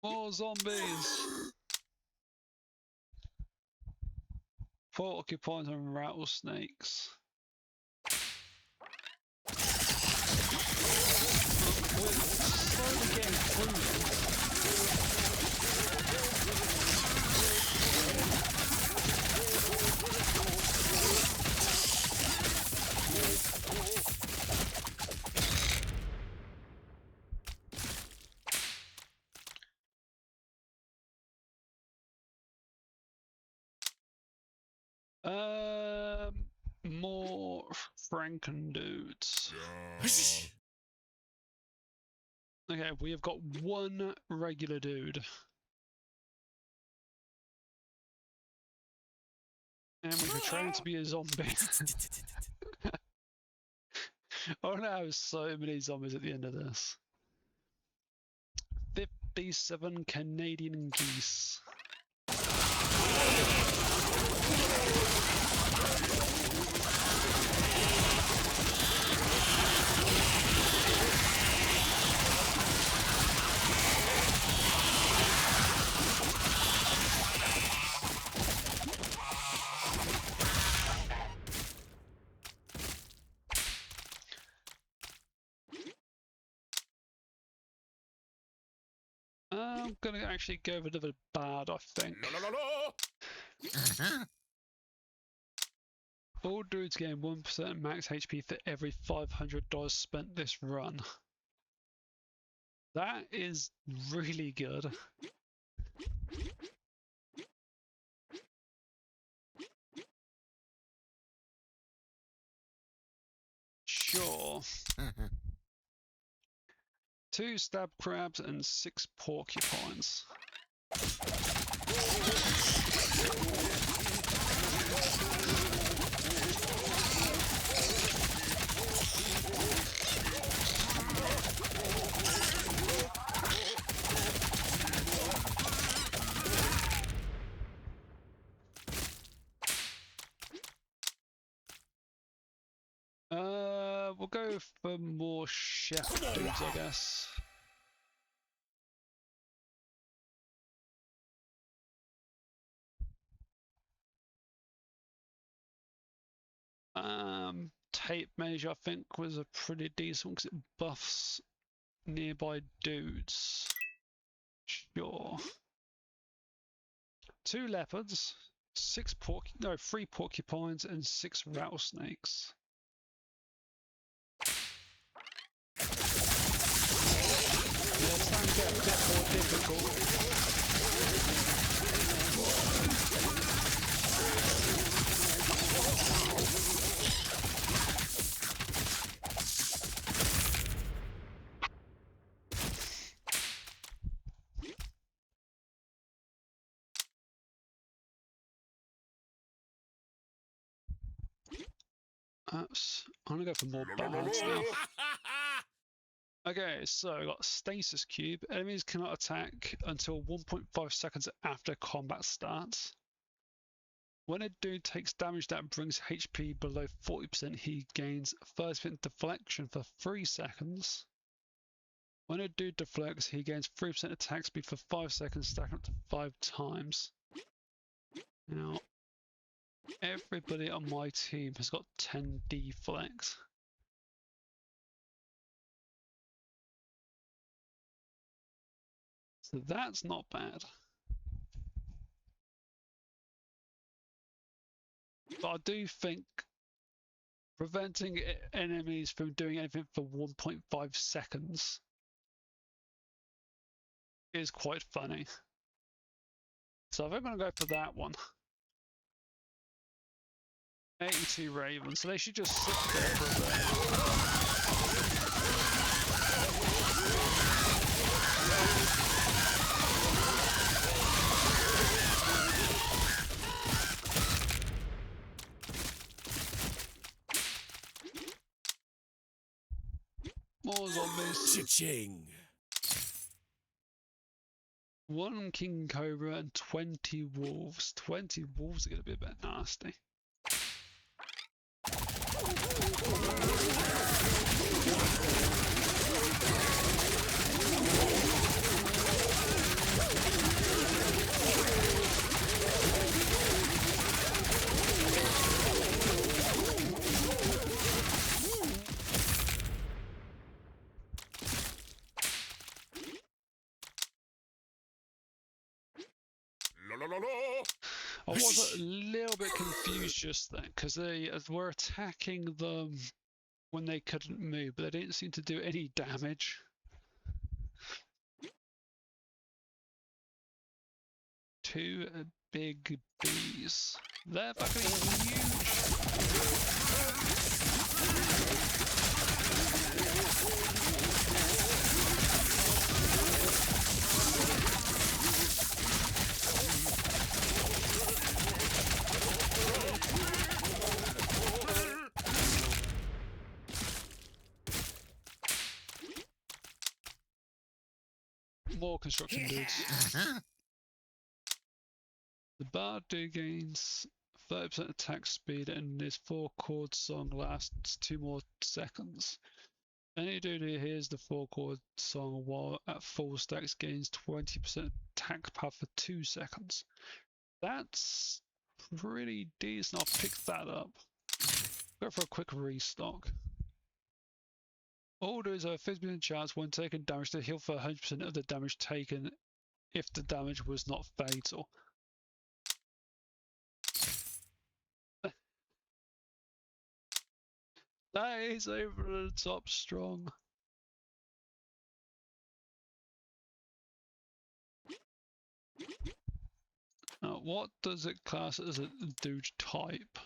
More zombies! Porcupines and rattlesnakes. We're slowly getting through more Franken dudes. Okay, we have got one regular dude. And we were trying to be a zombie. Oh no, so many zombies at the end of this. 57 Canadian geese. I'm gonna actually go with another bad, I think. All dudes gain 1% max HP for every $500 spent this run. That is really good. Sure. 2 stab crabs and 6 porcupines. We'll go for more chef dudes, I guess. Tape measure I think was a pretty decent because it buffs nearby dudes. Sure. 2 leopards, 3 porcupines, and 6 rattlesnakes. Yeah, it's starting to get a bit more difficult. I'm gonna go for more bads now. Okay, so I got Stasis Cube. Enemies cannot attack until 1.5 seconds after combat starts. When a dude takes damage that brings HP below 40%, he gains 30% deflection for 3 seconds. When a dude deflects, he gains 3% attack speed for 5 seconds, stacking up to 5 times. Now, everybody on my team has got 10 deflect. So that's not bad. But I do think preventing enemies from doing anything for 1.5 seconds is quite funny. So I think I'm going to go for that one. 82 ravens, so they should just sit there for a bit. More zombies. Cha-ching. 1 king cobra and 20 wolves. 20 wolves are going to be a bit nasty. I was a little bit confused just then because they were attacking them when they couldn't move, but they didn't seem to do any damage. Two big bees. They're fucking huge. More construction dudes. The bard dude gains 30% attack speed and his 4-chord song lasts 2 more seconds. Any dude who hears the 4-chord song while at full stacks gains 20% attack power for 2 seconds. That's pretty decent. I'll pick that up. Go for a quick restock. All dudes have a 50% chance when taking damage to heal for 100% of the damage taken if the damage was not fatal. That is over the top strong. What does it class as a dude type?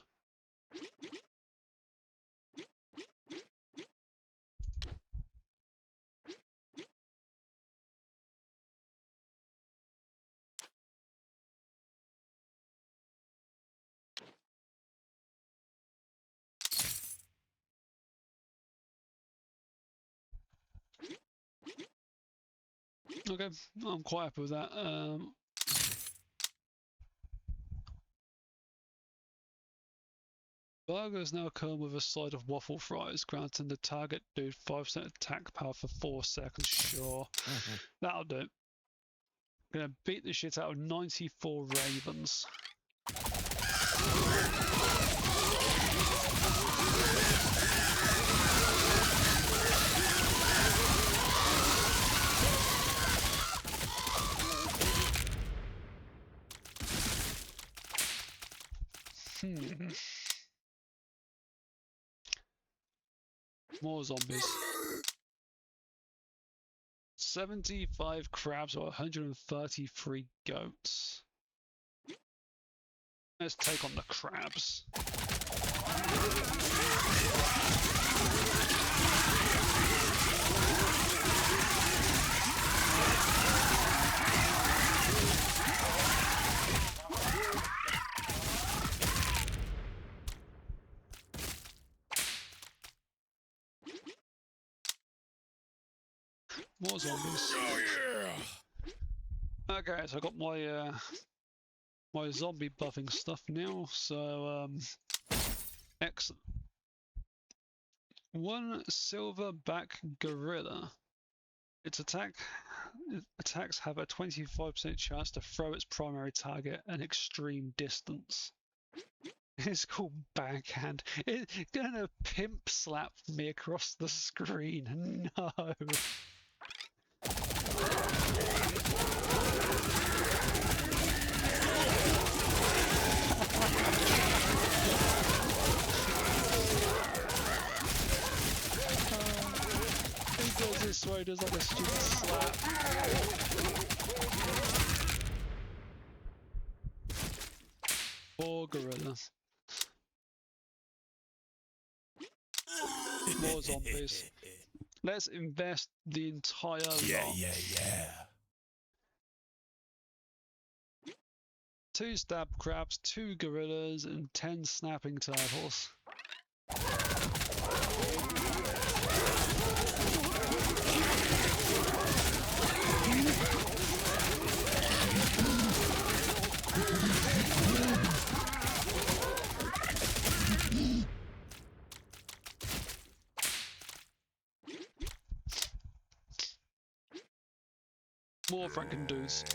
Okay, I'm quite happy with that. Burgers now come with a side of waffle fries, granting the target dude 5% attack power for 4 seconds. Sure, that'll do. Gonna beat the shit out of 94 ravens. More zombies. 75 crabs or 133 goats. Let's take on the crabs. More zombies. Oh yeah. Okay, so I got my my zombie buffing stuff now. So excellent. 1 silverback gorilla. Its attacks have a 25% chance to throw its primary target an extreme distance. It's called Backhand. It's gonna pimp slap me across the screen. No. He goes this way, does like a stupid slap. Poor gorilla. more zombies. Let's invest the entire lot. Yeah. 2 stab crabs, 2 gorillas, and 10 snapping turtles. More Franken dudes.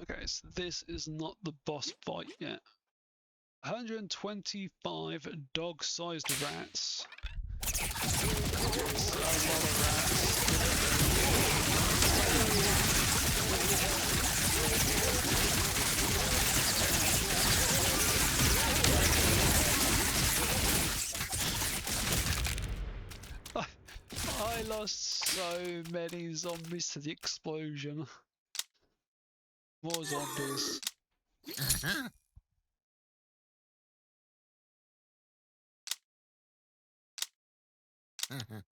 Okay, so this is not the boss fight yet. 125 dog-sized rats. That's a lot of rats. I lost so many zombies to the explosion. More zombies.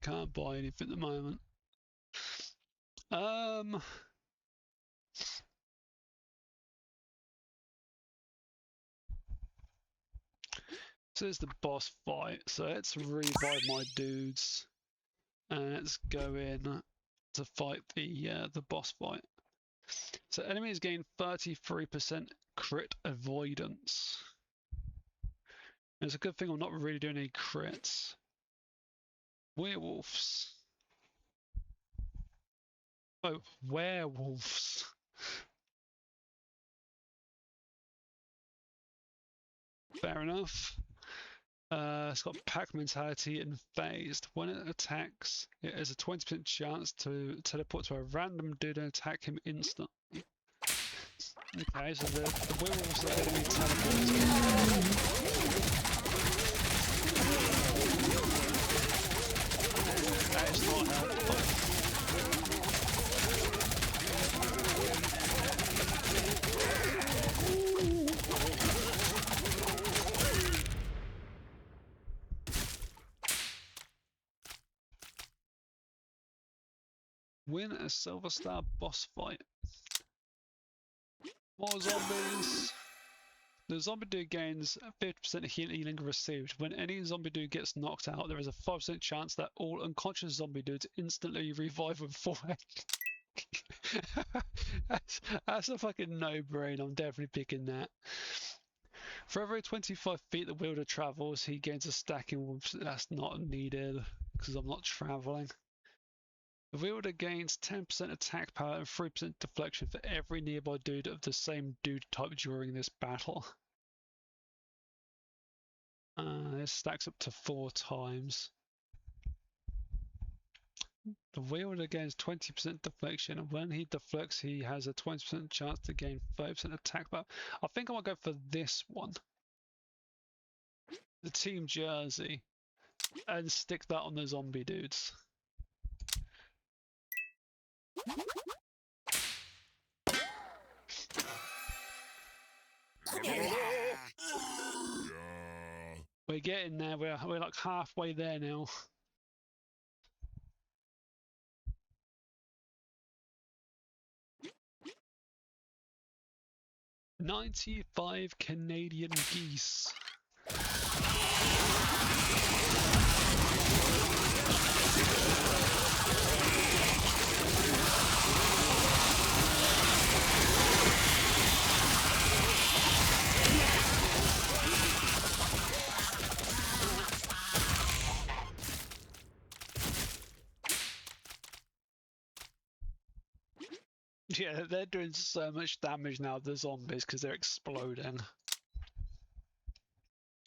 Can't buy anything at the moment. So there's the boss fight. So let's revive my dudes. And let's go in to fight the boss fight. So enemies gain 33% crit avoidance. And it's a good thing I'm not really doing any crits. Werewolves. Oh, werewolves. Fair enough. It's got pack mentality and phased. When it attacks, it has a 20% chance to teleport to a random dude and attack him instantly. Okay, so the werewolves are going to be teleported. That is not helpful. Win a Silver Star boss fight. More zombies. The zombie dude gains 50% healing received. When any zombie dude gets knocked out, there is a 5% chance that all unconscious zombie dudes instantly revive with full health. That's a fucking no-brainer. I'm definitely picking that. For every 25 feet the wielder travels, he gains a stacking. That's not needed because I'm not traveling. The wielder gains 10% attack power and 3% deflection for every nearby dude of the same dude type during this battle. This stacks up to 4 times. The wielder gains 20% deflection, and when he deflects, he has a 20% chance to gain 30% attack power. I think I might go for this one. The Team Jersey. And stick that on the zombie dudes. We're getting there. We're like halfway there now. $95 Canadian geese. Yeah, they're doing so much damage now, the zombies, because they're exploding.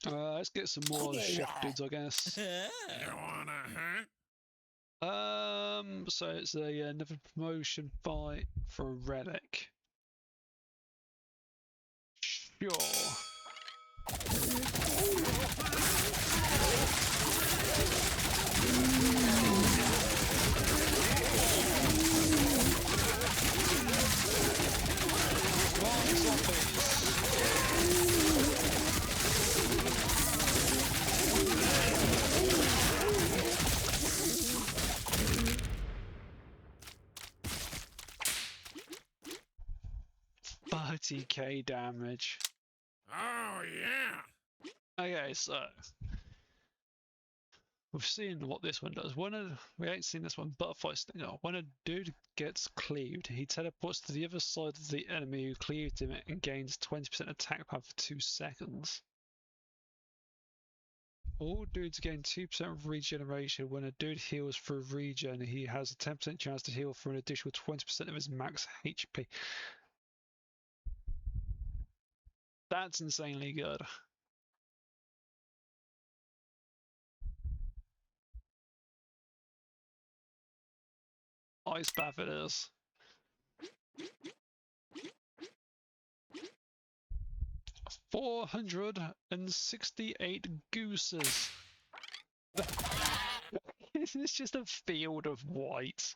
Let's get some more chef dudes, I guess. You wanna hunt? So it's another promotion fight for a relic. Sure. 80k damage. Oh, yeah. Okay, so we've seen what this one does. We ain't seen this one, Butterfly Stinger. When a dude gets cleaved, he teleports to the other side of the enemy who cleaved him and gains 20% attack power for 2 seconds. All dudes gain 2% regeneration. When a dude heals through regen, he has a 10% chance to heal for an additional 20% of his max HP. That's insanely good. Ice Bath it is. $468 gooses. This is just a field of white.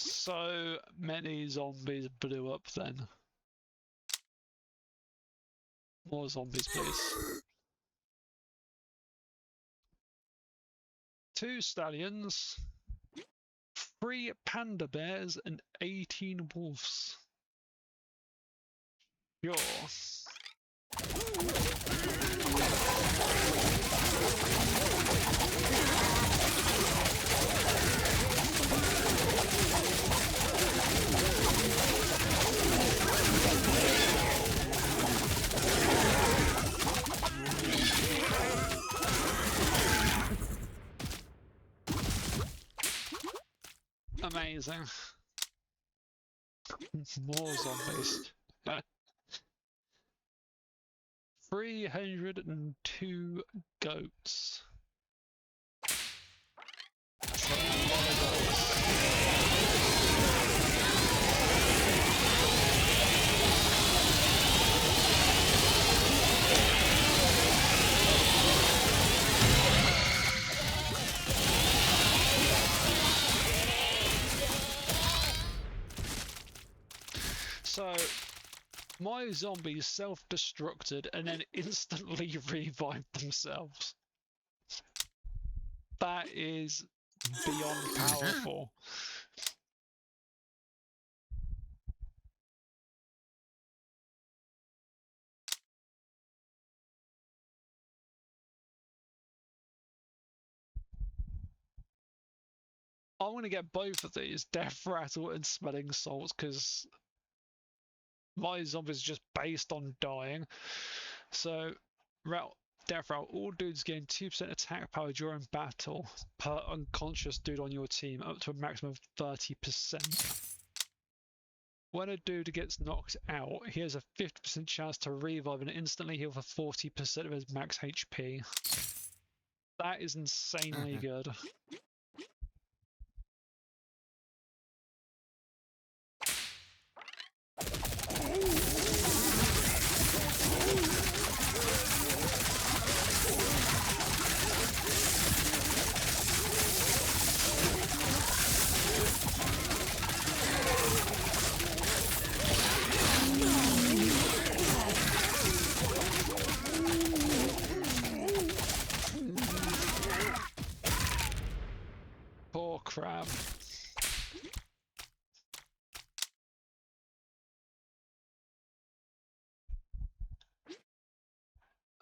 So many zombies blew up then. More zombies, please. 2 stallions, 3 panda bears, and 18 wolves. Sure. Amazing. More zombies. 302 goats. That's a lot of goats. So, my zombies self-destructed and then instantly revived themselves. That is beyond powerful. I want to get both of these, Death Rattle and Smelling Salts, because my zombies are just based on dying. So, Death Rattle, all dudes gain 2% attack power during battle per unconscious dude on your team, up to a maximum of 30%. When a dude gets knocked out, he has a 50% chance to revive and instantly heal for 40% of his max HP. That is insanely good. Poor crab.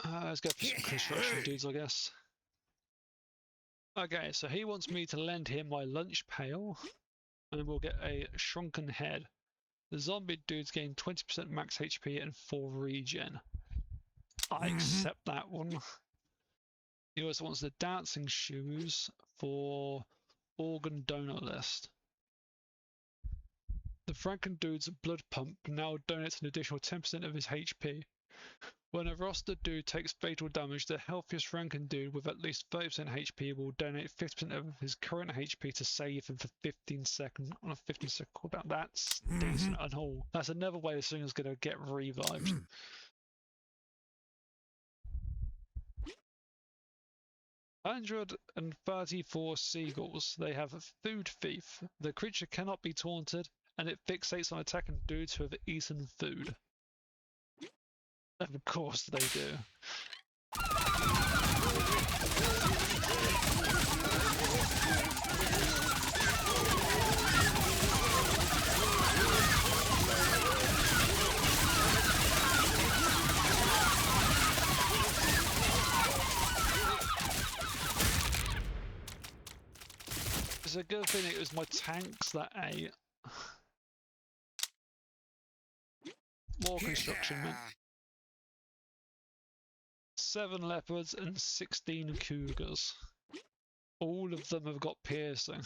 Let's go for some construction dudes, I guess. Okay, so he wants me to lend him my lunch pail, and we'll get a shrunken head. The zombie dudes gain 20% max HP and 4 regen. I accept that one. He also wants the dancing shoes for organ donor list. The Franken dude's blood pump now donates an additional 10% of his HP. When a roster dude takes fatal damage, the healthiest Franken dude with at least 30% HP will donate 50% of his current HP to save him for 15 seconds on a 15-second cooldown. That's decent and all. That's another way this thing is going to get revived. $134 seagulls. They have Food Thief. The creature cannot be taunted, and it fixates on attacking dudes who have eaten food. Of course they do. It's a good thing it was my tanks that ate. More construction, man. 7 leopards and 16 cougars. All of them have got piercing.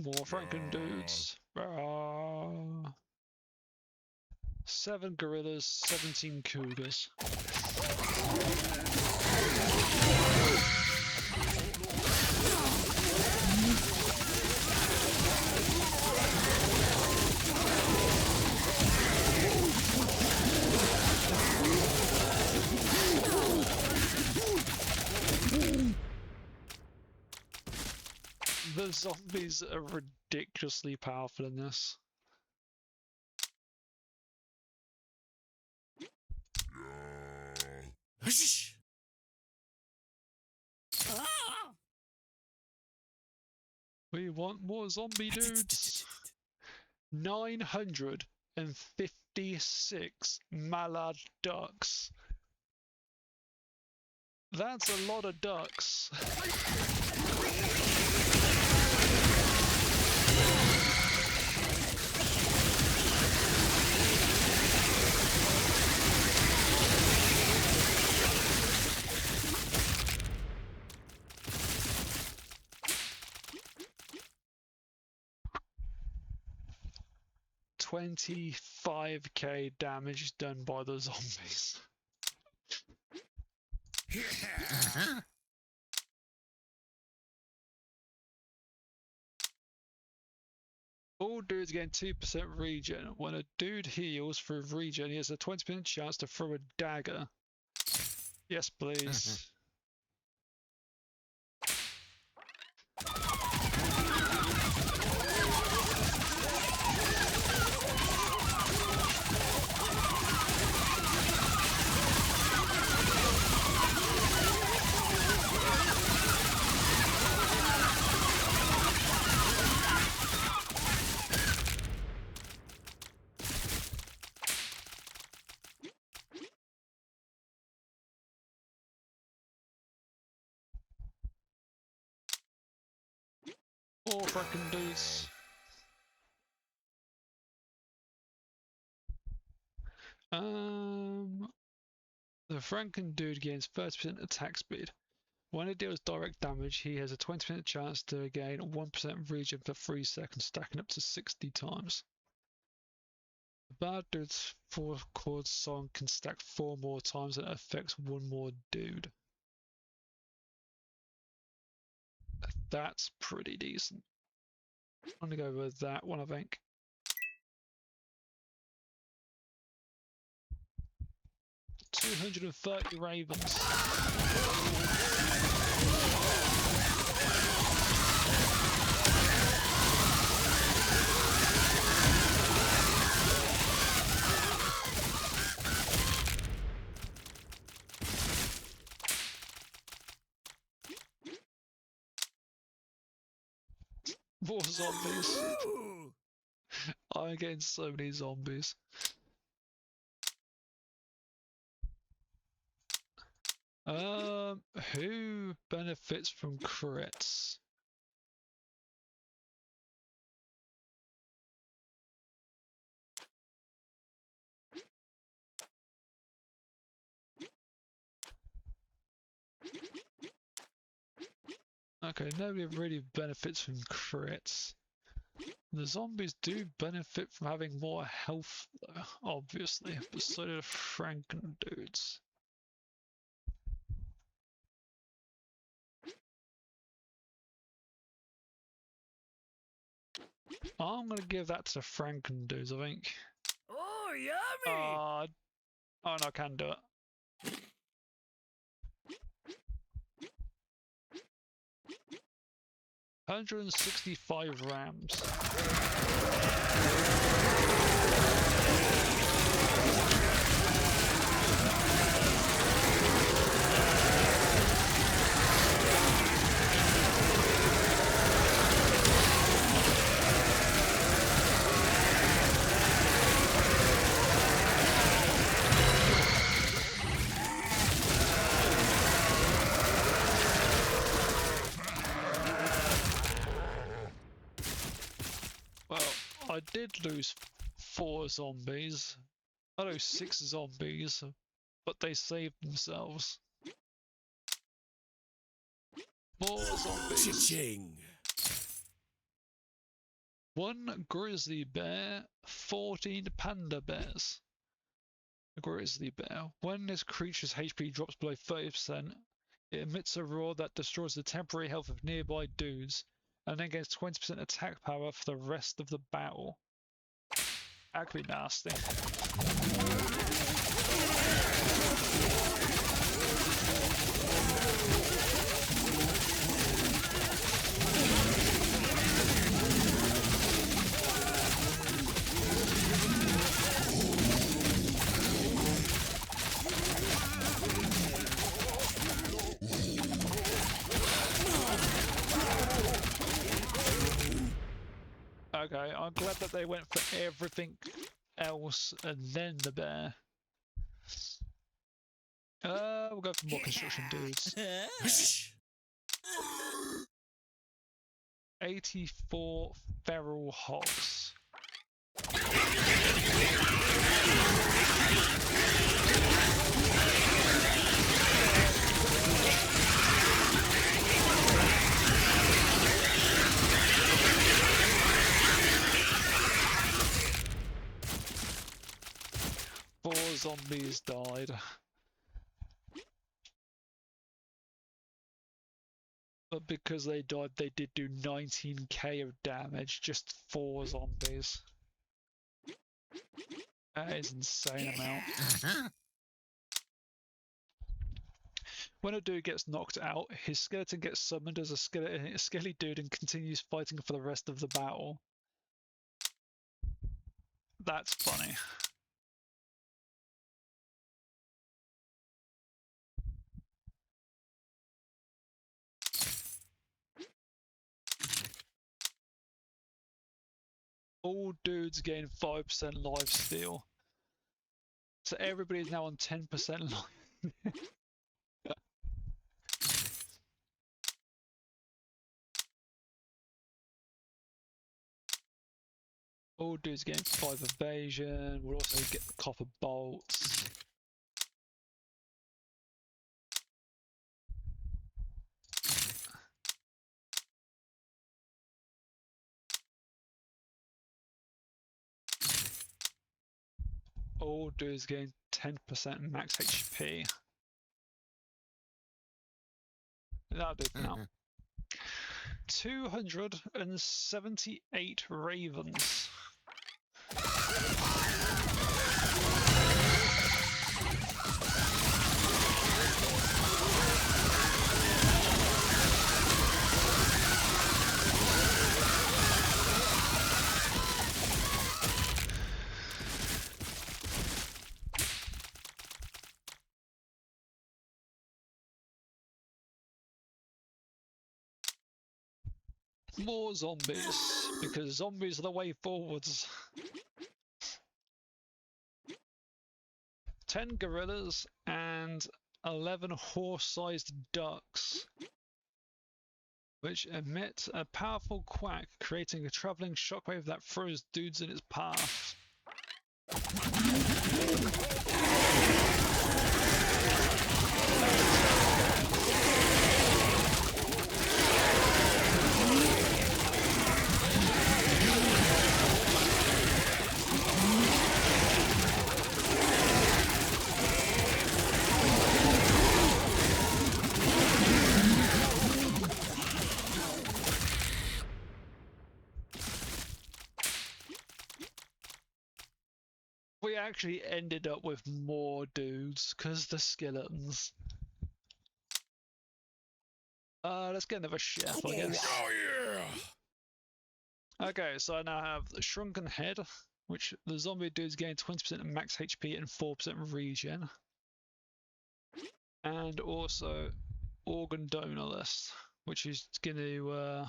More Franken dudes. 7 gorillas, 17 cougars. The zombies are ridiculously powerful in this. We want more zombie dudes. 956 mallard ducks. That's a lot of ducks. $25k damage done by the zombies. All dudes gain 2% regen. When a dude heals for regen, he has a 20% chance to throw a dagger. Yes, please. More frickin' dudes. The Franken dude gains 30% attack speed. When it deals direct damage, he has a 20% chance to gain 1% regen for 3 seconds, stacking up to 60 times. The bad dude's 4 chord song can stack 4 more times and it affects 1 more dude. That's pretty decent. I'm gonna go with that one, I think. $230 ravens. More zombies. I'm getting so many zombies. Who benefits from crits? Okay, nobody really benefits from crits. The zombies do benefit from having more health, though, obviously, but so do the Franken dudes. I'm gonna give that to the Franken dudes, I think. Oh, yummy! Oh no, I can do it. $165 rams. Well, I did lose 4 zombies. I lost 6 zombies, but they saved themselves. More zombies. Cha-ching! 1 grizzly bear, 14 panda bears. A grizzly bear. When this creature's HP drops below 30%, it emits a roar that destroys the temporary health of nearby dudes, and then gains 20% attack power for the rest of the battle. That could be nasty. Okay, I'm glad that they went for everything else and then the bear. We'll go for more construction dudes. 84 feral hogs. Four zombies died. But because they died, they did do 19k of damage, just 4 zombies. That is an insane amount. When a dude gets knocked out, his skeleton gets summoned as a skelly dude and continues fighting for the rest of the battle. That's funny. All dudes gain 5% life steal. So everybody's now on 10% life. All dudes gain 5 evasion. We'll also get the copper bolts. All dudes gain 10% max HP. That'll do for now. 278 ravens. More zombies, because zombies are the way forwards. 10 gorillas and 11 horse-sized ducks, which emit a powerful quack, creating a traveling shockwave that throws dudes in its path. we actually ended up with more dudes because the skeletons. Let's get another chef, I guess. Oh yeah! Okay, so I now have the Shrunken Head, which the zombie dudes gain 20% of max HP and 4% regen. And also Organ Donor List, which is going to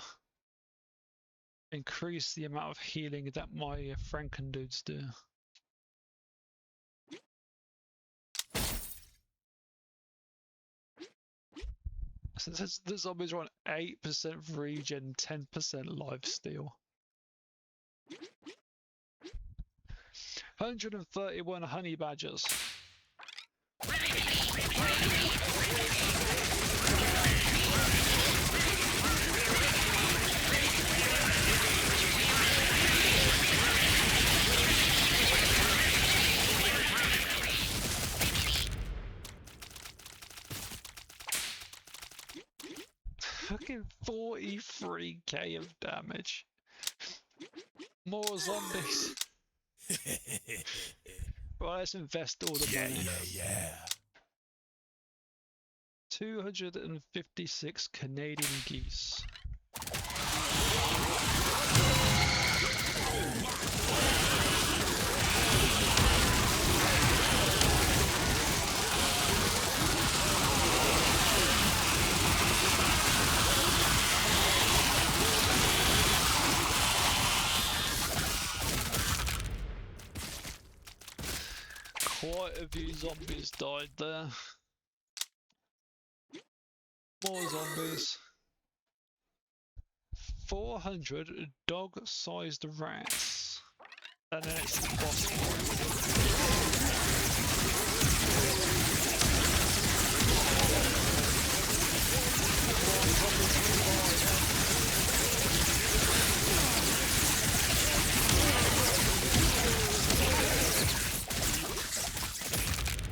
increase the amount of healing that my Franken dudes do. Since the zombies are on 8% regen, 10% lifesteal. 131 honey badgers. Fucking 43k of damage. More zombies. Right, let's invest all the money. Yeah. 256 Canadian geese. Quite a few zombies died there. More zombies. 400 dog-sized rats. And then it's the boss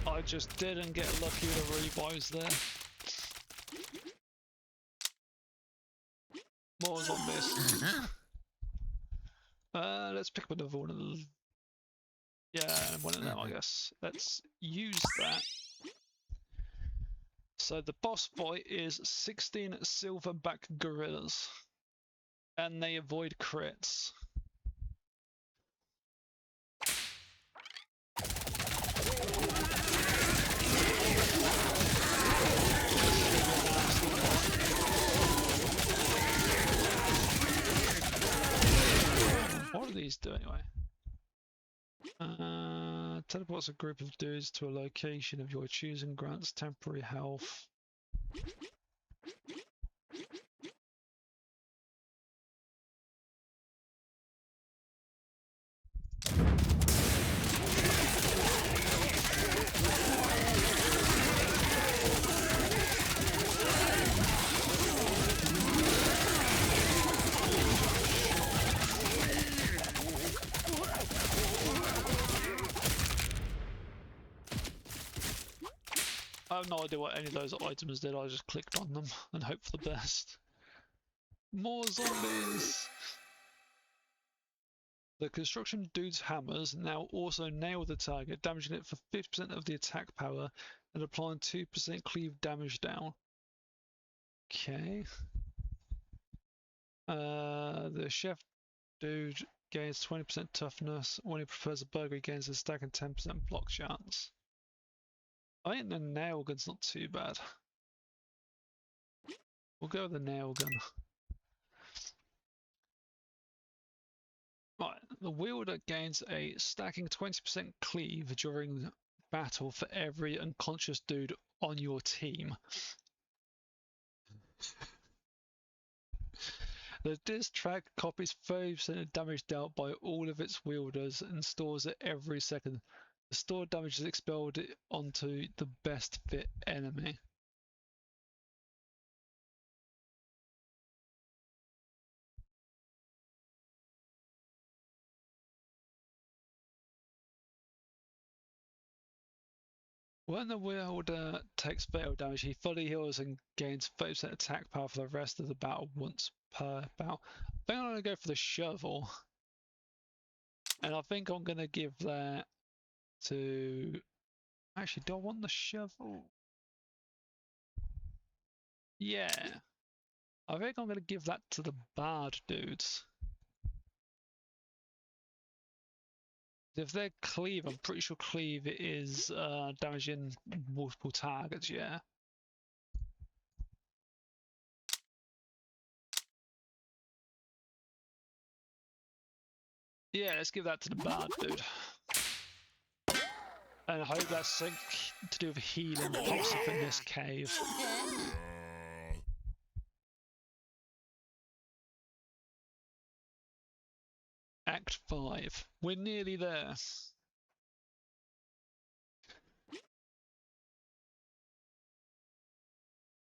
I just didn't get lucky with the revives there. More zombies. Let's pick up another one of the... Yeah, one of them, I guess. Let's use that. So the boss fight is 16 silverback gorillas. And they avoid crits. What do these do anyway? Teleports a group of dudes to a location of your choosing, grants temporary health. I have no idea what any of those items did, I just clicked on them and hoped for the best. More zombies! The construction dude's hammers now also nail the target, damaging it for 50% of the attack power and applying 2% cleave damage down. Okay. The chef dude gains 20% toughness. When he prefers a burger, he gains a stack and 10% block chance. I think the nail gun's not too bad. We'll go with the nail gun. Right, the wielder gains a stacking 20% cleave during battle for every unconscious dude on your team. The disc track copies 30% of damage dealt by all of its wielders and stores it every second. The stored damage is expelled onto the best fit enemy. When the wielder takes fatal damage, he fully heals and gains 30% attack power for the rest of the battle once per battle. I think I'm going to go for the shovel. And I think I'm going to give that to... Actually, do I want the shovel? Yeah. I think I'm going to give that to the bard dudes. If they're cleave, I'm pretty sure cleave is damaging multiple targets, yeah. Yeah, let's give that to the bard dude. And I hope that's something to do with healing pops up in this cave. Act 5. We're nearly there.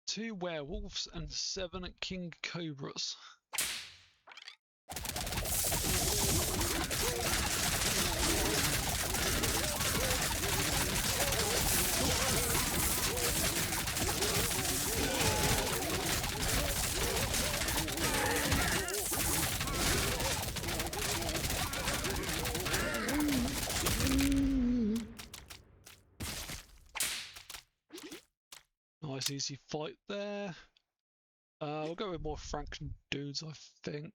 Two werewolves and 7 king cobras. Nice easy fight there. We'll go with more Franken dudes, I think.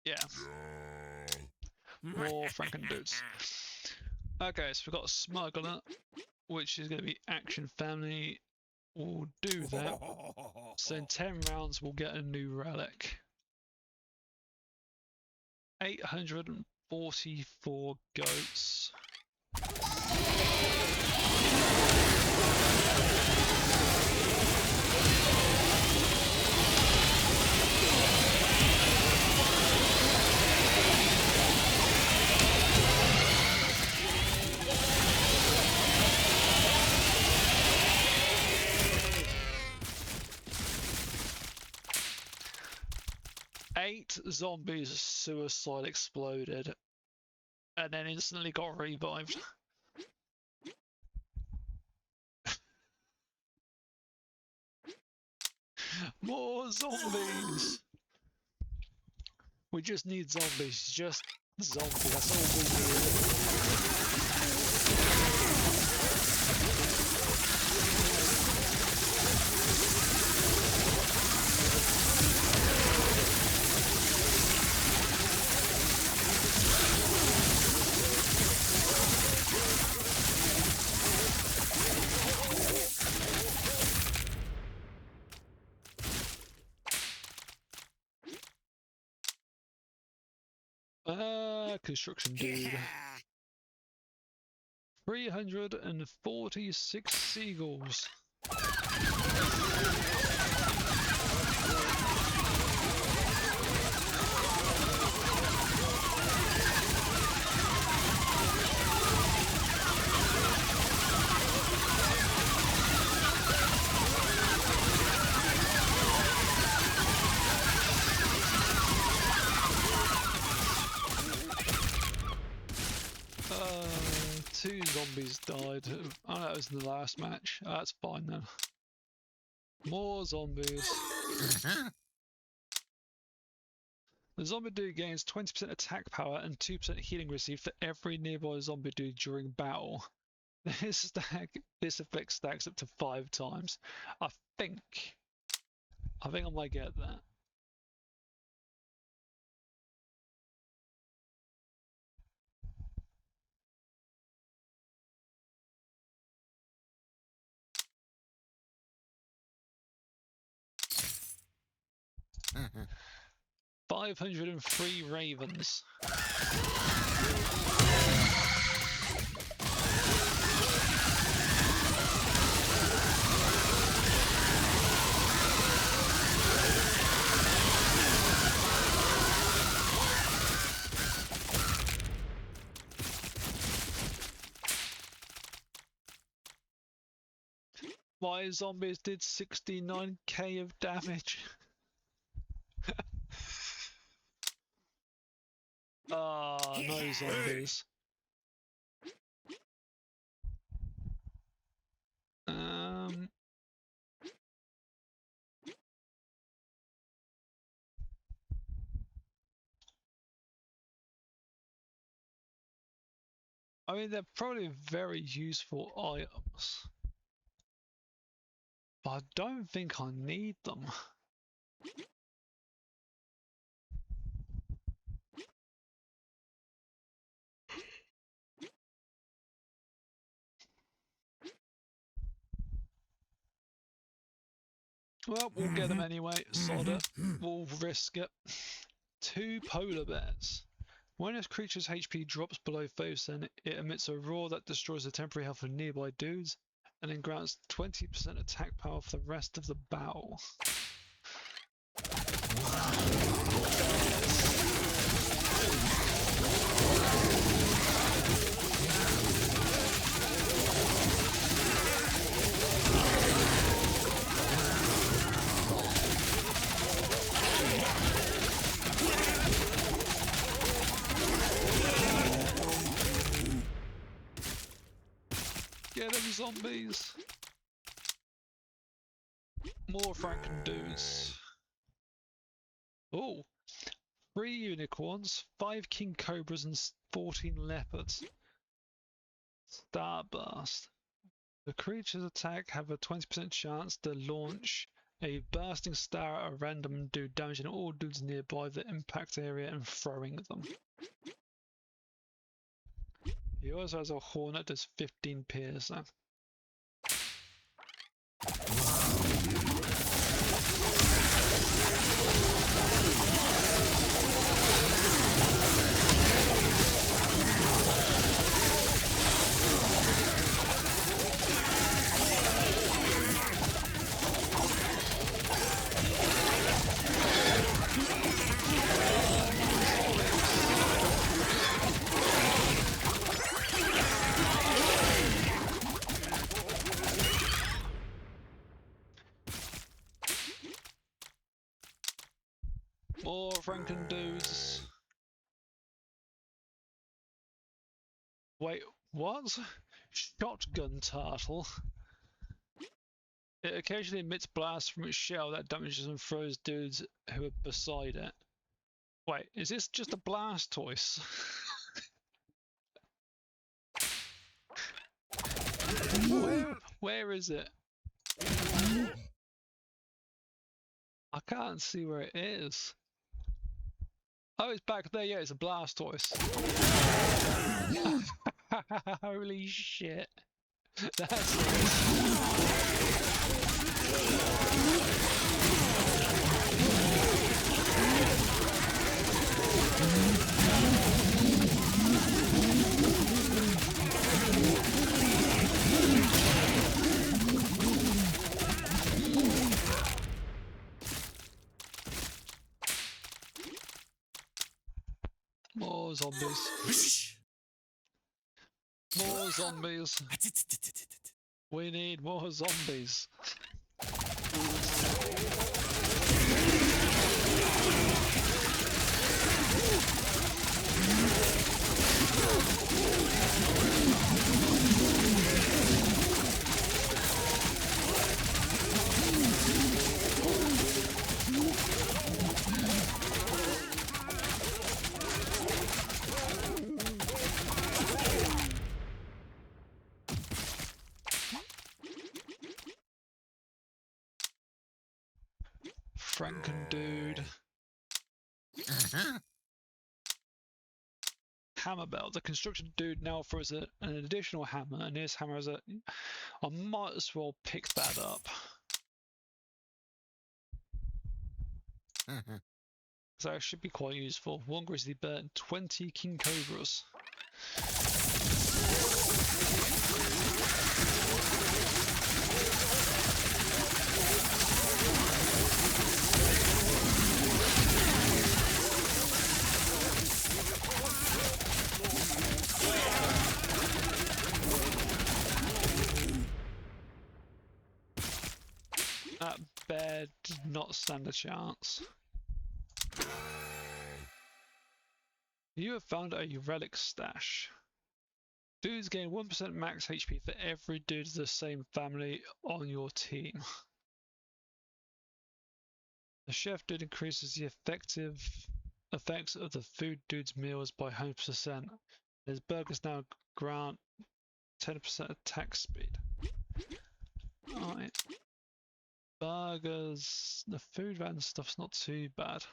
Yeah. More Franken dudes. Okay, so we've got a smuggler, which is going to be action family. We'll do that. So in 10 rounds, we'll get a new relic. 844 goats. Eight zombies suicide exploded and then instantly got revived. More zombies! We just need zombies, just zombies, that's all we construction dude. 346 seagulls. 2 zombies died. Oh, that was in the last match. Oh, that's fine then. More zombies. The zombie dude gains 20% attack power and 2% healing received for every nearby zombie dude during battle. This effect stacks up to 5 times. I think I might get that. Mm-hmm. 503 ravens. My zombies did 69k of damage. Ah, oh, no zombies. I mean, they're probably very useful items, but I don't think I need them. Well, we'll get them anyway. Sod it. We'll risk it. 2 polar bears. When a creature's HP drops below 30%, it emits a roar that destroys the temporary health of nearby dudes, and then grants 20% attack power for the rest of the battle. Get them zombies! More Franken dudes. Oh, 3 unicorns, 5 king cobras, and 14 leopards. Starburst. The creature's attack have a 20% chance to launch a bursting star at a random dude, damaging all dudes nearby the impact area and throwing them. He also has a horn that does 15 piercing. More Franken dudes. Wait, what? Shotgun turtle. It occasionally emits blasts from its shell that damages and throws dudes who are beside it. Wait, is this just a Blastoise? Where is it? I can't see where it is. Oh, it's back there. Yeah, it's a Blastoise. Holy shit. That's more zombies. More zombies. We need more zombies. Franken dude. Hammer belt. The construction dude now throws an additional hammer, and his hammer is a. I might as well pick that up. So it should be quite useful. 1 grizzly bear and 20 king cobras. That bear did not stand a chance. You have found a relic stash. Dudes gain 1% max HP for every dude of the same family on your team. The chef dude increases the effects of the food dude's meals by 100%. His burgers now grant 10% attack speed. Alright. Burgers, the food van stuff's not too bad.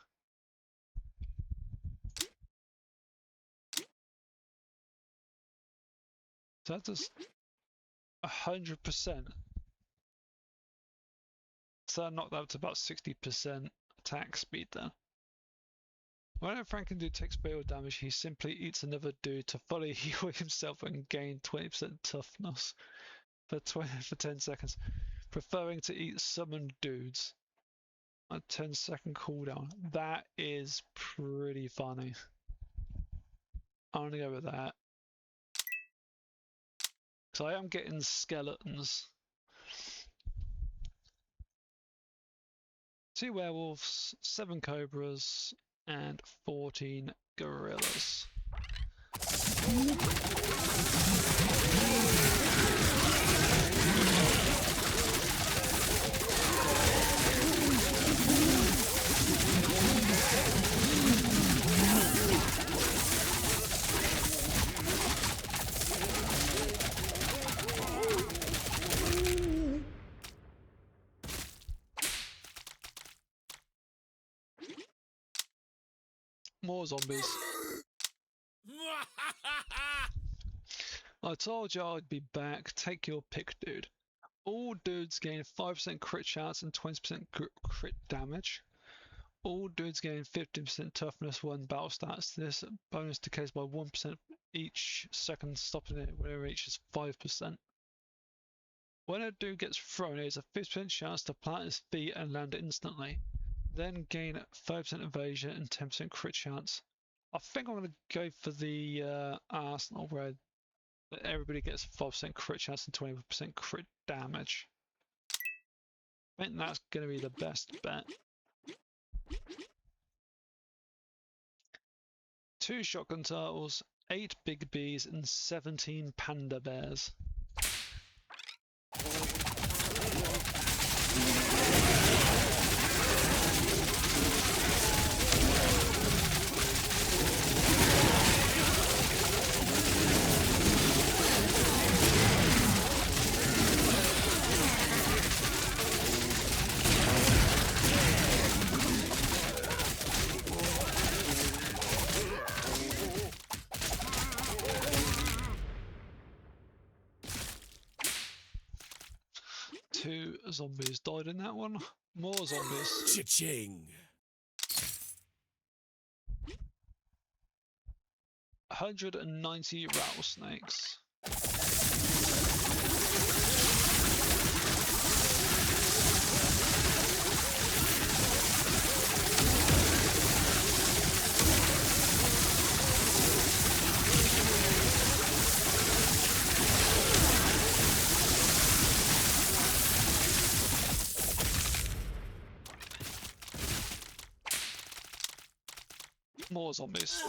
So that does 100%. So that knocked that up to about 60% attack speed then. Whenever Frankendude takes fatal damage, he simply eats another dude to fully heal himself and gain 20% toughness for 10 seconds, preferring to eat summoned dudes. A 10-second cooldown. That is pretty funny. I'm gonna go with that. So I am getting skeletons. 2 werewolves, 7 cobras, and 14 gorillas. More zombies. I told you I'd be back. Take your pick, dude. All dudes gain 5% crit chance and 20% crit damage. All dudes gain 15% toughness when battle starts. This bonus decays by 1% each second, stopping it when it reaches 5%. When a dude gets thrown, it is a 50% chance to plant his feet and land instantly. Then gain 5% evasion and 10% crit chance. I think I'm going to go for the Arsenal where everybody gets 5% crit chance and 20% crit damage. I think that's going to be the best bet. 2 shotgun turtles, 8 big bees, and 17 panda bears. Zombies died in that one. More zombies. Cha-ching! 190 rattlesnakes. More zombies.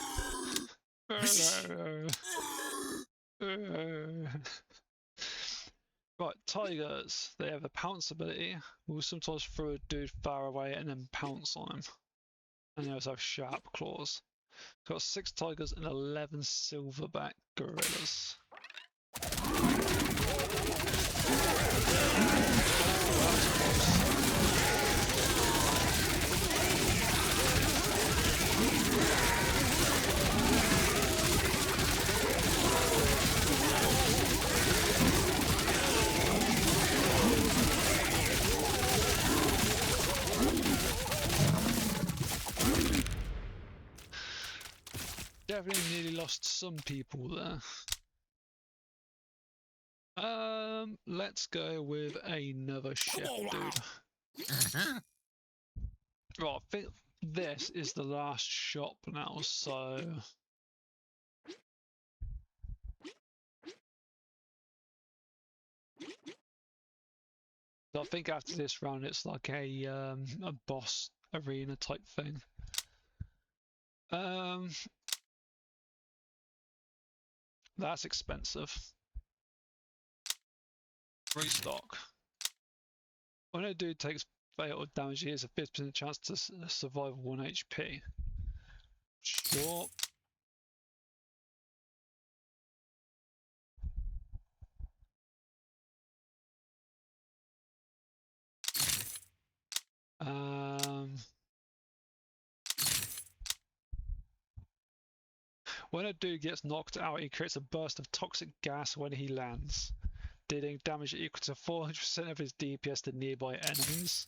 Right, tigers. They have a pounce ability. Will sometimes throw a dude far away and then pounce on him. And they also have sharp claws. Got 6 tigers and 11 silverback gorillas. Definitely nearly lost some people there. Let's go with another chef, dude. Right, I think this is the last shop now, so I think after this round it's like a boss arena type thing. That's expensive. Restock. When a dude takes fatal damage, he has a 50% chance to survive 1 HP. Sure. When a dude gets knocked out, he creates a burst of toxic gas when he lands, dealing damage equal to 400% of his DPS to nearby enemies.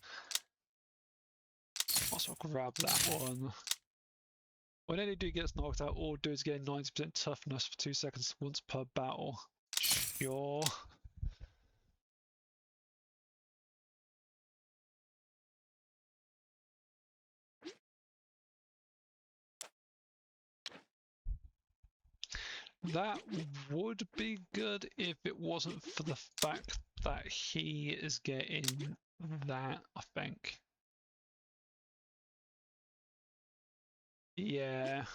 Might as well grab that one. When any dude gets knocked out, all dudes gain 90% toughness for 2 seconds once per battle. Sure. That would be good if it wasn't for the fact that he is getting that, I think. Yeah.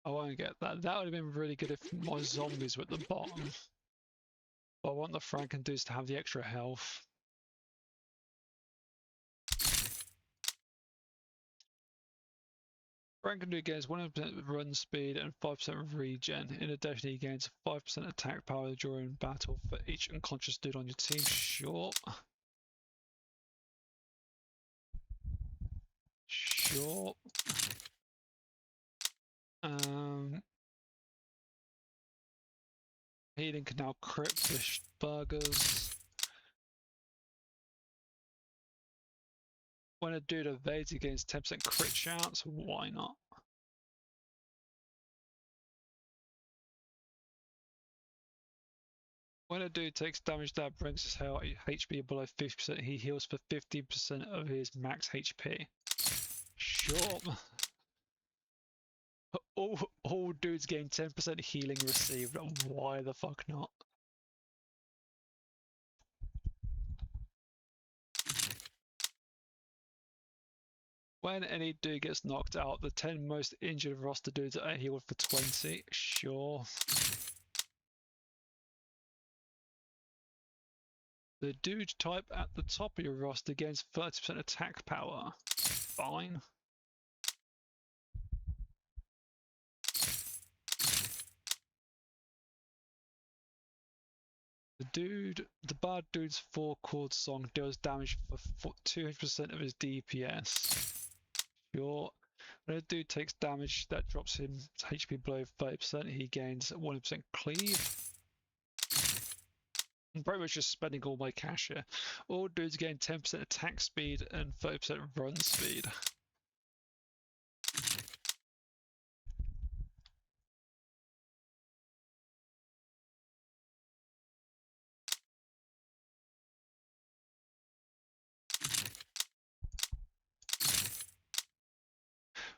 I won't get that. That would have been really good if my zombies were at the bottom. But I want the Franken-dudes to have the extra health. Franken-dude gains 100% run speed and 5% regen. In addition, he gains 5% attack power during battle for each unconscious dude on your team. Sure. Sure. Healing can now crit fish burgers. When a dude evades, he gains 10% crit chance. Why not? When a dude takes damage that brings his HP below 50%, he heals for 50% of his max HP. Sure. All dudes gain 10% healing received. Why the fuck not? When any dude gets knocked out, the 10 most injured roster dudes are healed for 20. Sure. The dude type at the top of your roster gains 30% attack power. Fine. The bad dude's 4-chord song deals damage for 200% of his DPS. Sure. When a dude takes damage that drops him HP below 30%, he gains 100% cleave. I'm pretty much just spending all my cash here. All dudes gain 10% attack speed and 30% run speed.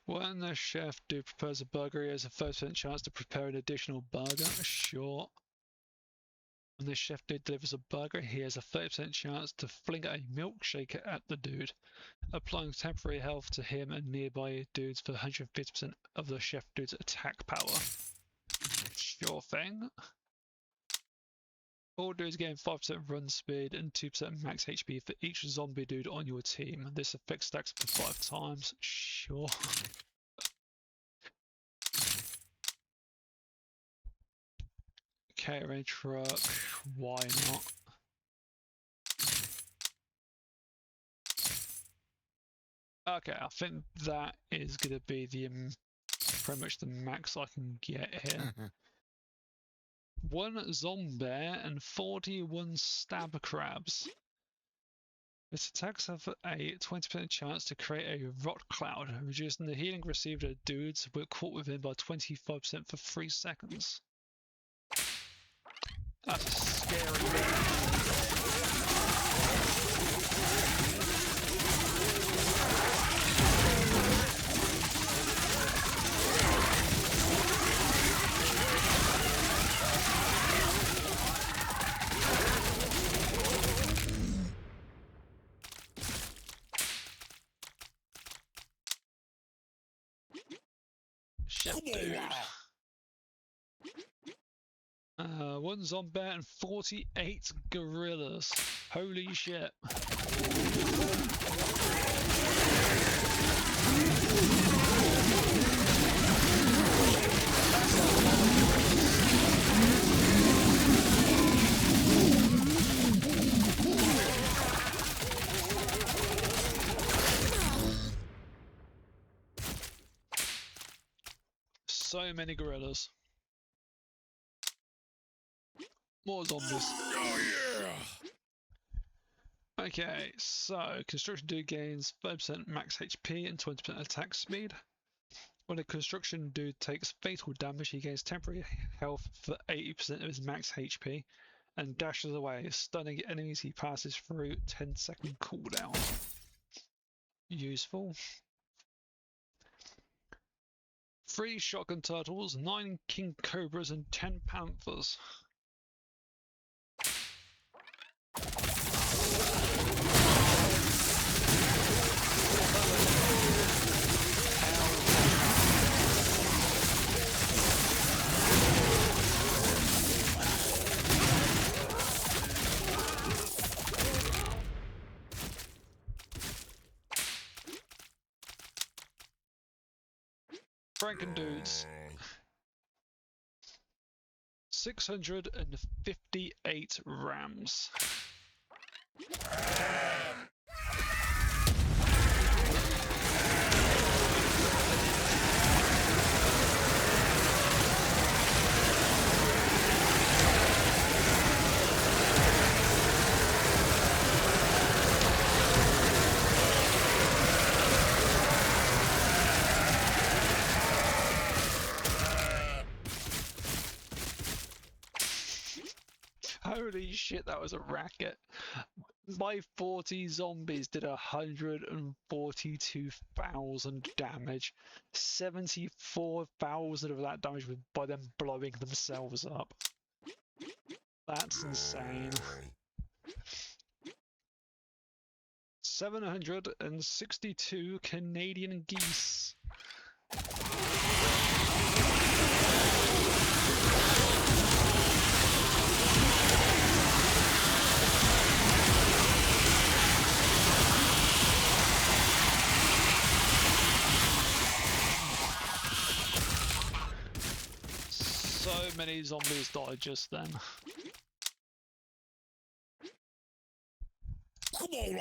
When the chef dude prepares a burger, he has a 30% chance to prepare an additional burger. Sure. When the chef dude delivers a burger, he has a 30% chance to fling a milkshake at the dude, applying temporary health to him and nearby dudes for 150% of the chef dude's attack power. Sure thing. All dudes gain 5% run speed and 2% max HP for each zombie dude on your team. This effect stacks for 5 times. Sure. Catering truck. Why not? Okay, I think that is going to be the pretty much the max I can get here. 1 zombie and 41 stab crabs. Its attacks have a 20% chance to create a rot cloud, reducing the healing received at dudes who are caught within by 25% for 3 seconds. That's a scary bit. Shit, dude. 1 zombie and 48 gorillas. Holy shit. So many gorillas. More zombies. Oh yeah! Okay, so Construction Dude gains 30% max HP and 20% attack speed. When a Construction Dude takes fatal damage, he gains temporary health for 80% of his max HP and dashes away, stunning enemies he passes through 10-second cooldown. Useful. 3 Shotgun Turtles, 9 King Cobras and 10 Panthers. Frankendudes. 658 rams. Holy shit, that was a racket. My 40 zombies did 142,000 damage. 74,000 of that damage was by them blowing themselves up. That's insane. 762 Canadian geese. So many zombies died just then. Come on!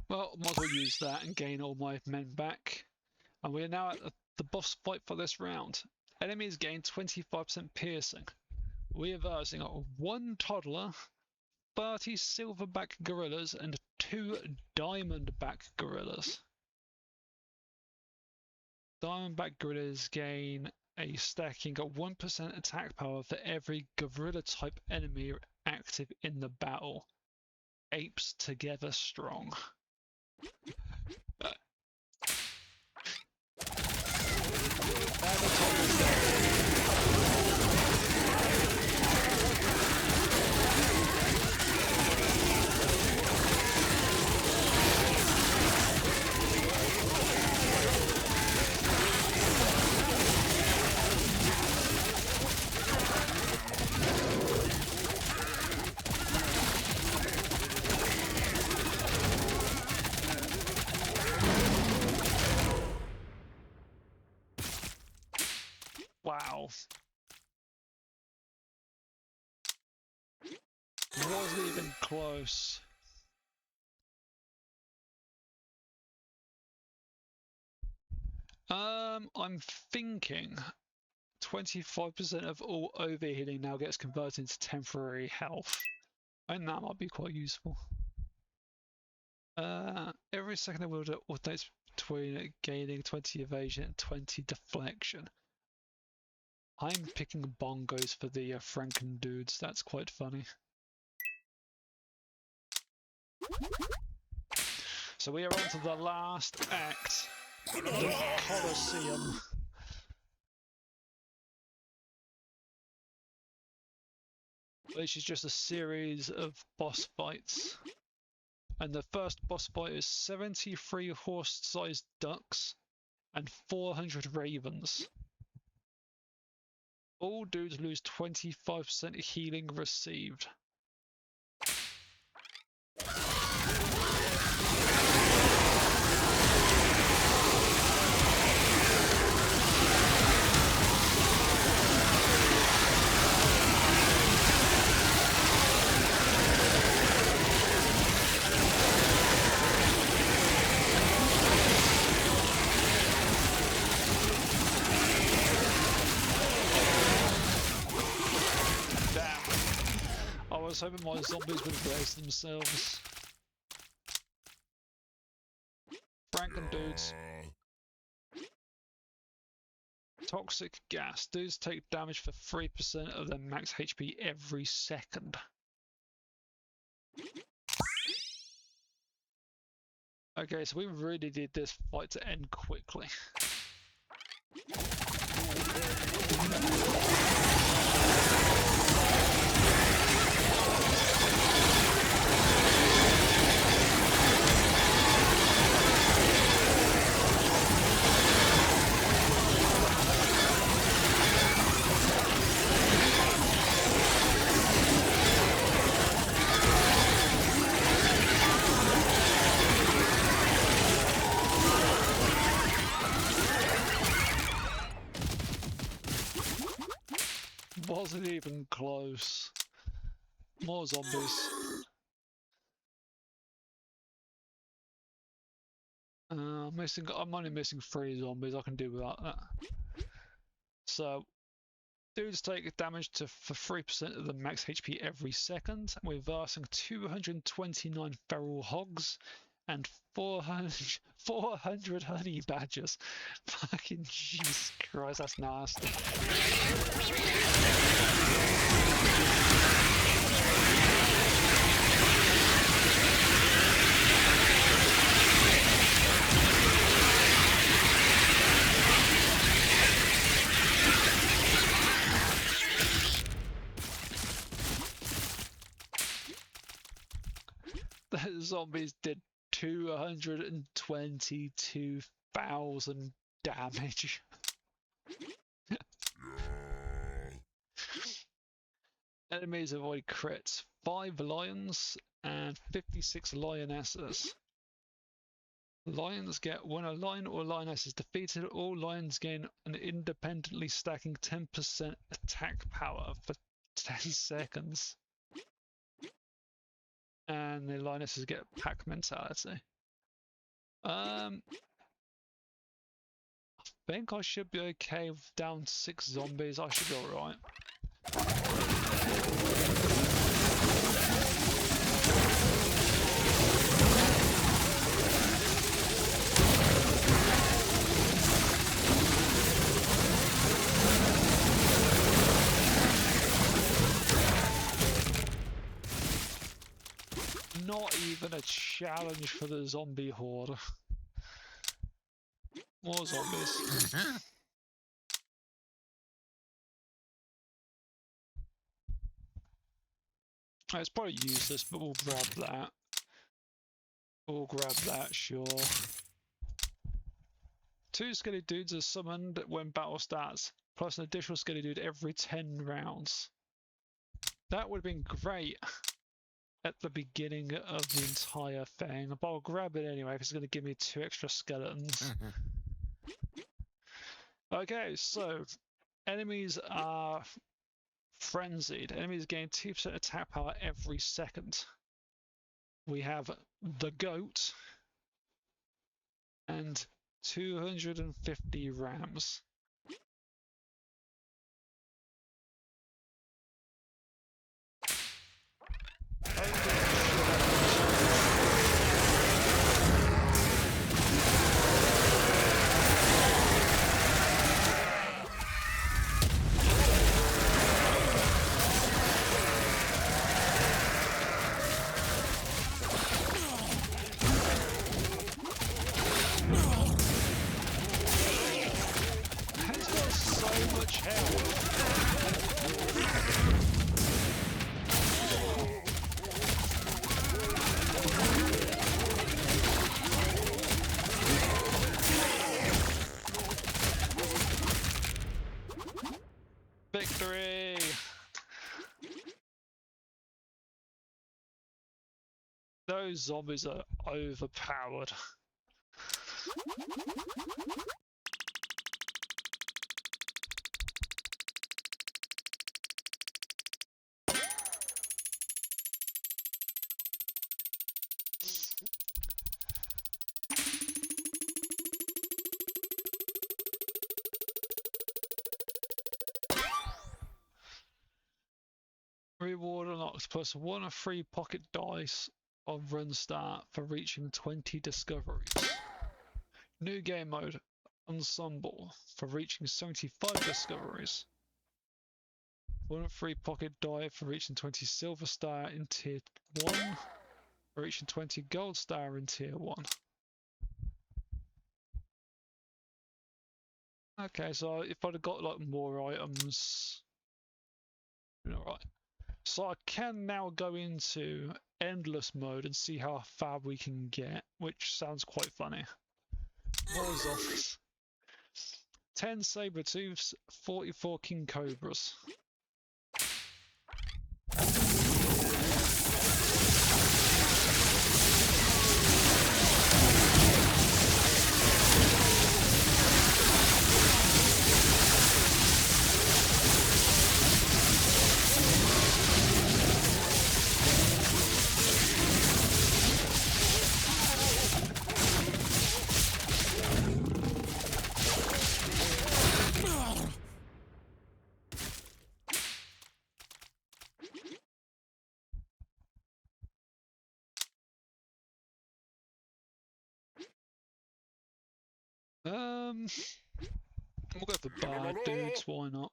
Well, might as well use that and gain all my men back. And we are now at the boss fight for this round. Enemies gain 25% piercing. We are versing 1 toddler, 30 silverback gorillas, and 2 diamondback gorillas. Diamondback gorillas gain a stacking of 1% attack power for every gorilla type enemy active in the battle. Apes together strong. Wow. Wasn't even close. I'm thinking 25% of all overhealing now gets converted into temporary health. And that might be quite useful. Every second the wielder alternates between gaining 20 evasion and 20 deflection. I'm picking bongos for the Frankendudes, that's quite funny. So we are on to the last act, the Colosseum. Which is just a series of boss fights. And the first boss fight is 73 horse-sized ducks and 400 ravens. All dudes lose 25% healing received. hoping my zombies would raise themselves. Franken dudes. Toxic gas. Dudes take damage for 3% of their max HP every second. Okay, so we really need this fight to end quickly. Wasn't even close. More zombies. I'm only missing 3 zombies. I can do without that. So, dudes take damage for 3% of the max HP every second. We're versing 229 feral hogs and 400 honey badgers. Fucking Jesus Christ, that's nasty. The zombies did 222,000 damage. Enemies avoid crits. 5 lions and 56 lionesses. Lions get, when a lion or lioness is defeated, all lions gain an independently stacking 10% attack power for 10 seconds. And the lionesses get pack mentality. I think I should be okay with down 6 zombies. I should be alright. Not even a challenge for the zombie horde. More zombies. It's probably useless, but we'll grab that. We'll grab that, sure. 2 skelly dudes are summoned when battle starts, plus an additional skelly dude every 10 rounds. That would have been great at the beginning of the entire thing, but I'll grab it anyway because it's going to give me 2 extra skeletons. Okay, so enemies are frenzied. Enemies gain 2% attack power every second. We have the goat and 250 rams. Victory! Those zombies are overpowered. Reward unlocked. werewolves plus 1 free pocket dice on run start for reaching 20 discoveries. New game mode, Ensemble, for reaching 75 discoveries. 1 free pocket die for reaching 20 silver star in tier 1, for reaching 20 gold star in tier 1. Okay, so if I'd have got like more items, alright. So I can now go into endless mode and see how far we can get, which sounds quite funny. More zombies. 10 saber-tooths, 44 king cobras. We'll go for bad dudes, why not?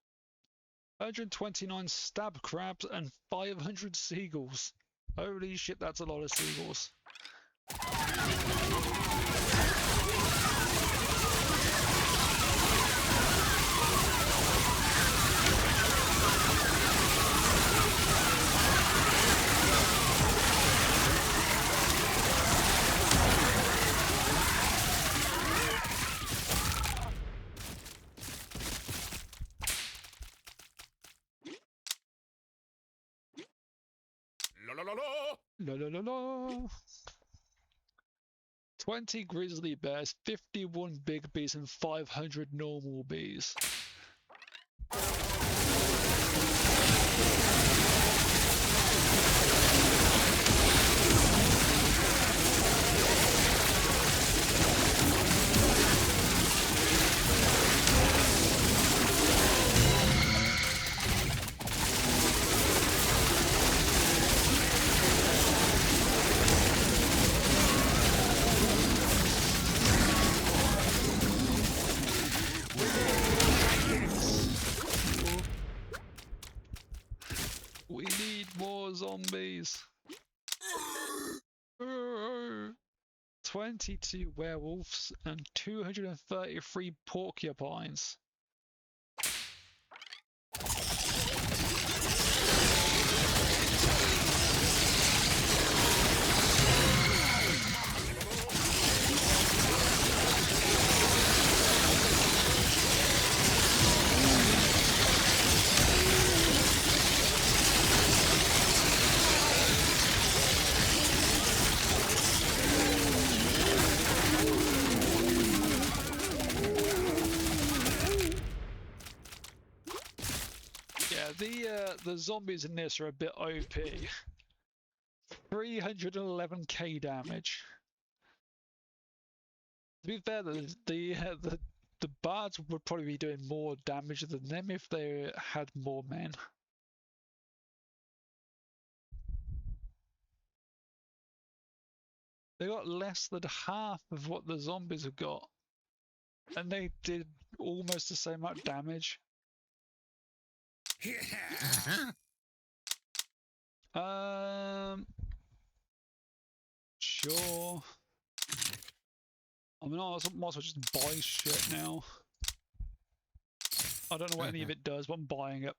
129 stab crabs and 500 seagulls. Holy shit, that's a lot of seagulls. La la la la. 20 grizzly bears, 51 big bees, and 500 normal bees. We need more zombies. 22 werewolves and 233 porcupines. The zombies in this are a bit OP. 311k damage. To be fair, the bards would probably be doing more damage than them if they had more men. They got less than half of what the zombies have got, and they did almost the same amount of damage. Sure. I mean, I might as well just buy shit now. I don't know what any of it does, but I'm buying it.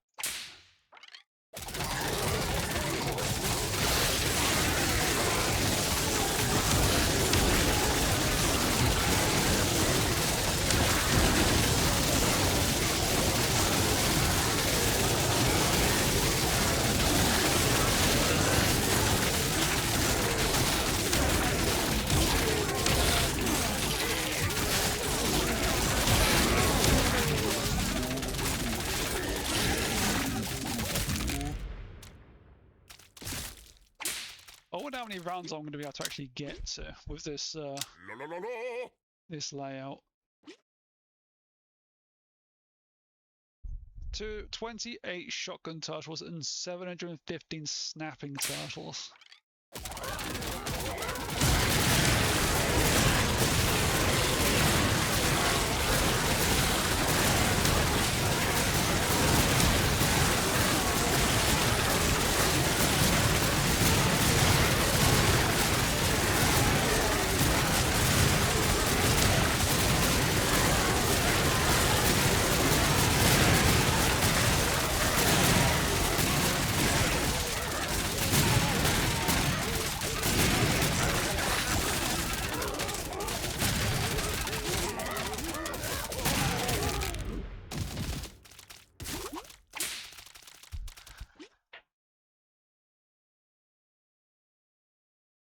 I wonder how many rounds I'm going to be able to actually get to with this this layout. to 28 shotgun turtles and 715 snapping turtles.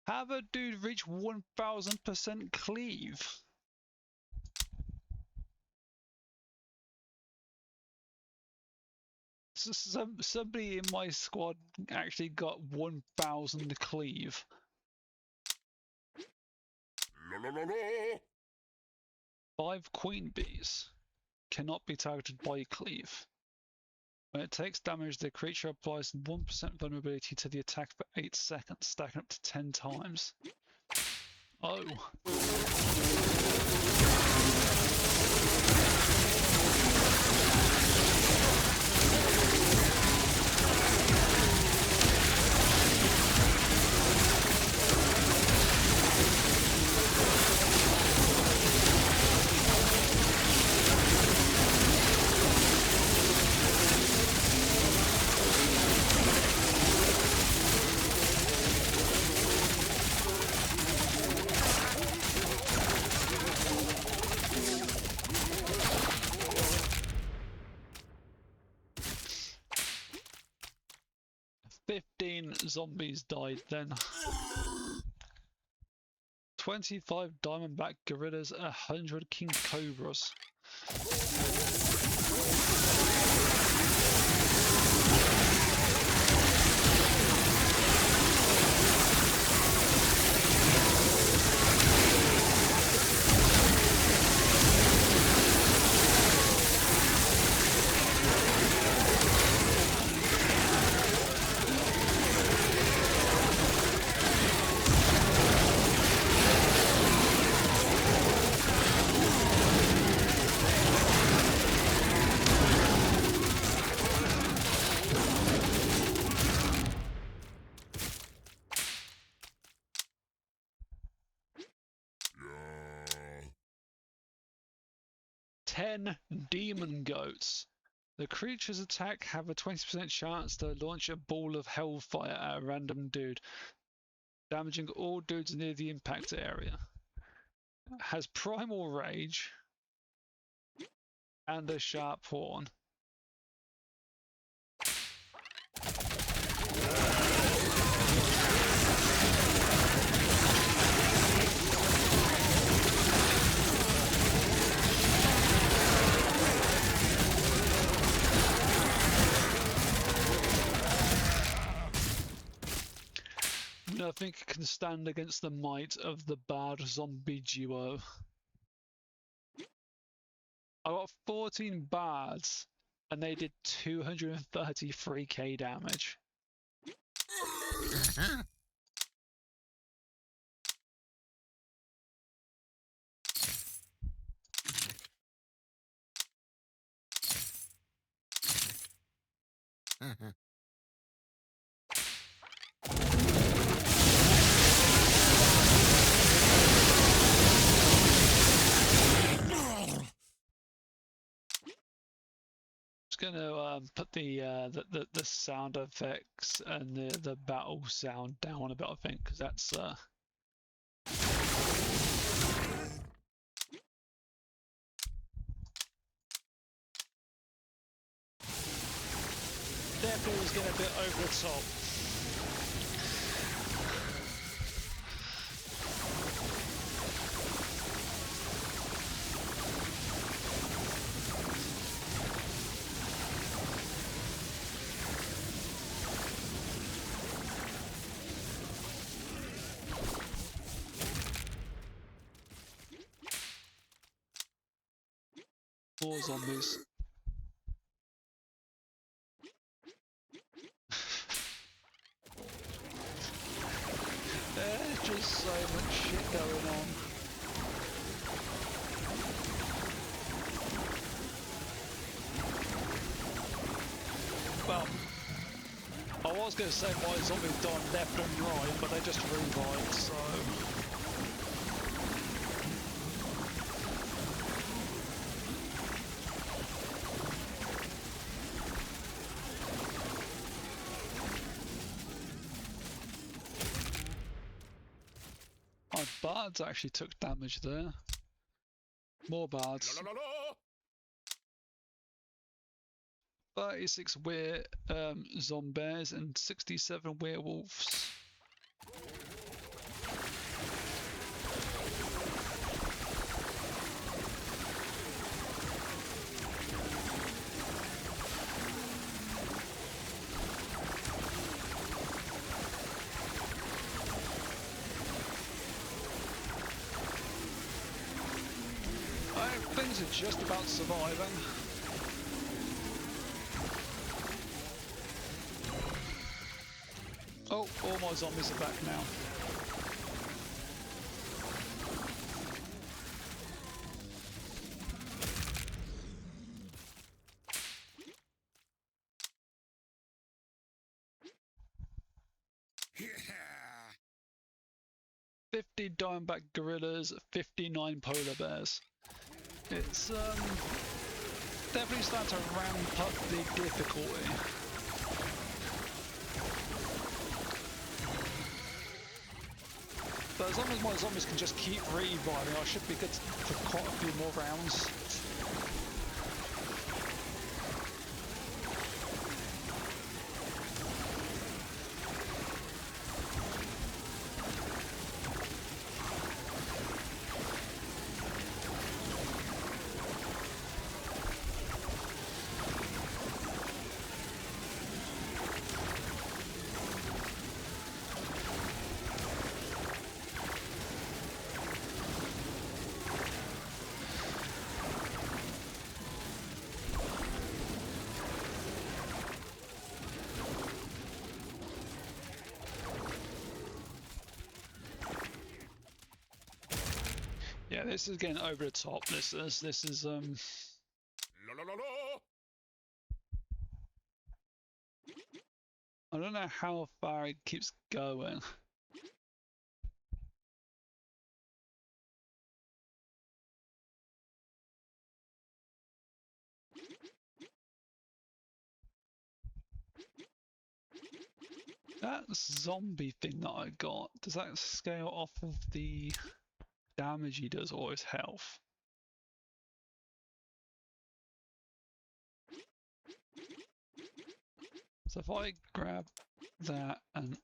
Have a dude reach 1000% cleave. Somebody in my squad actually got 1000 cleave. 5 queen bees cannot be targeted by cleave. When it takes damage, the creature applies 1% vulnerability to the attack for 8 seconds, stacking up to 10 times. Oh. Zombies died then. 25 diamondback gorillas, 100 king cobras. Demon goats. The creature's attack have a 20% chance to launch a ball of hellfire at a random dude, damaging all dudes near the impact area. Has primal rage and a sharp horn. Nothing can stand against the might of the bad zombie duo. I got 14 bards and they did 233k damage. Gonna put the sound effects and the battle sound down a bit, I think, because that's definitely was getting a bit over the top. More zombies. just so much shit going on. Well, I was going to say my zombies die left and right, but they just revived, so... My bards actually took damage there. More bards. 36 zombies and 67 werewolves. Things are just about surviving. Oh, all my zombies are back now. Yeah. 50 diamondback gorillas, 59 polar bears. It's definitely starting to ramp up the difficulty. But as long as my zombies can just keep reviving, I should be good for quite a few more rounds. Yeah, this is getting over the top. This is La, la, la, la. I don't know how far it keeps going. That zombie thing that I got, does that scale off of the damage he does or his health? So if I grab that and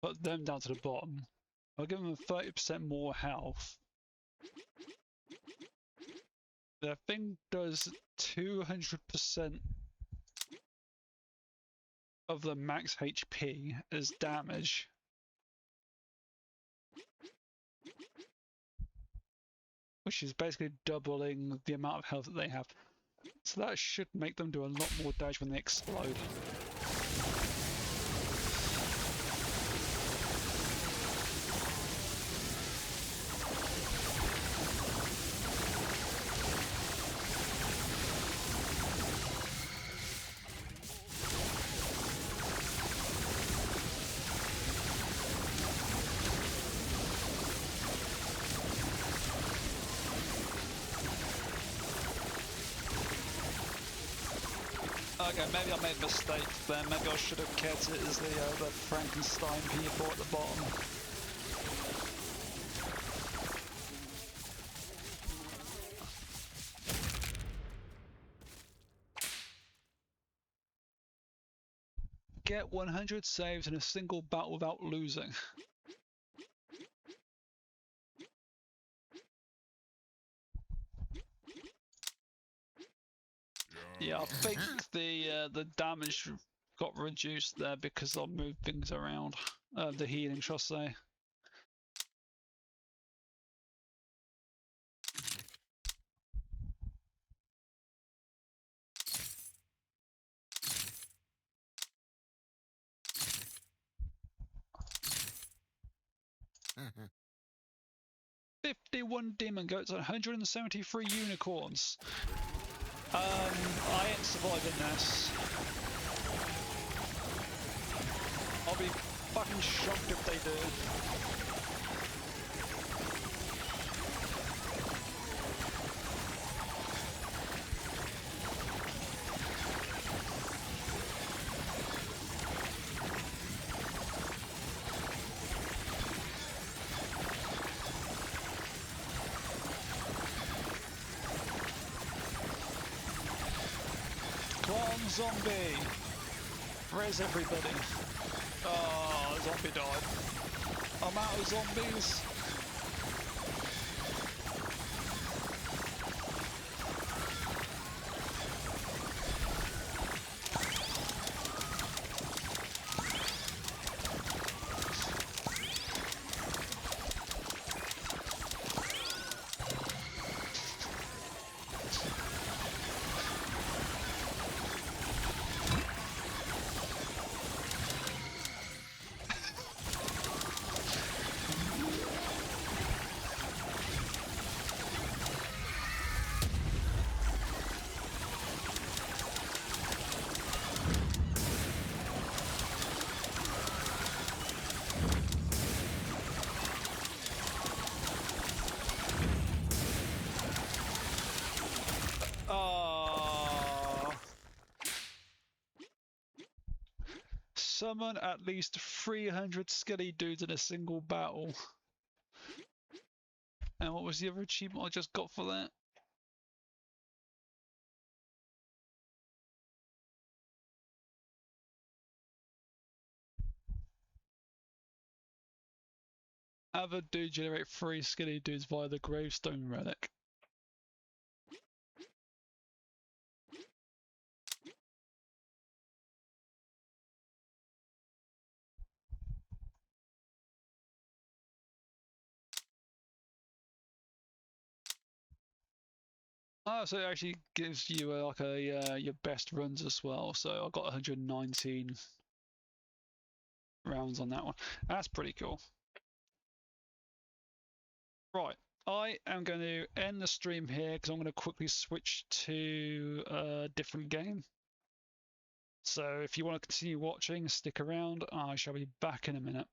put them down to the bottom, I'll give them 30% more health. The thing does 200% of the max HP as damage. Which is basically doubling the amount of health that they have. So that should make them do a lot more damage when they explode. Okay, maybe I made a mistake there. Maybe I should have kept it as the Frankenstein people at the bottom. Get 100 saves in a single battle without losing. Yeah, I think the damage got reduced there because I moved things around. The healing, shall I say. 51 demon goats and 173 unicorns. I ain't surviving this. I'll be fucking shocked if they do. Come on, zombie! Where's everybody? Oh, zombie died. I'm out of zombies. Summon at least 300 skelly dudes in a single battle. And what was the other achievement I just got for that? Have a dude generate 3 skelly dudes via the gravestone relic. Oh, so it actually gives you like a your best runs as well. So I got 119 rounds on that one. That's pretty cool. Right, I am going to end the stream here because I'm going to quickly switch to a different game. So if you want to continue watching, stick around. I shall be back in a minute.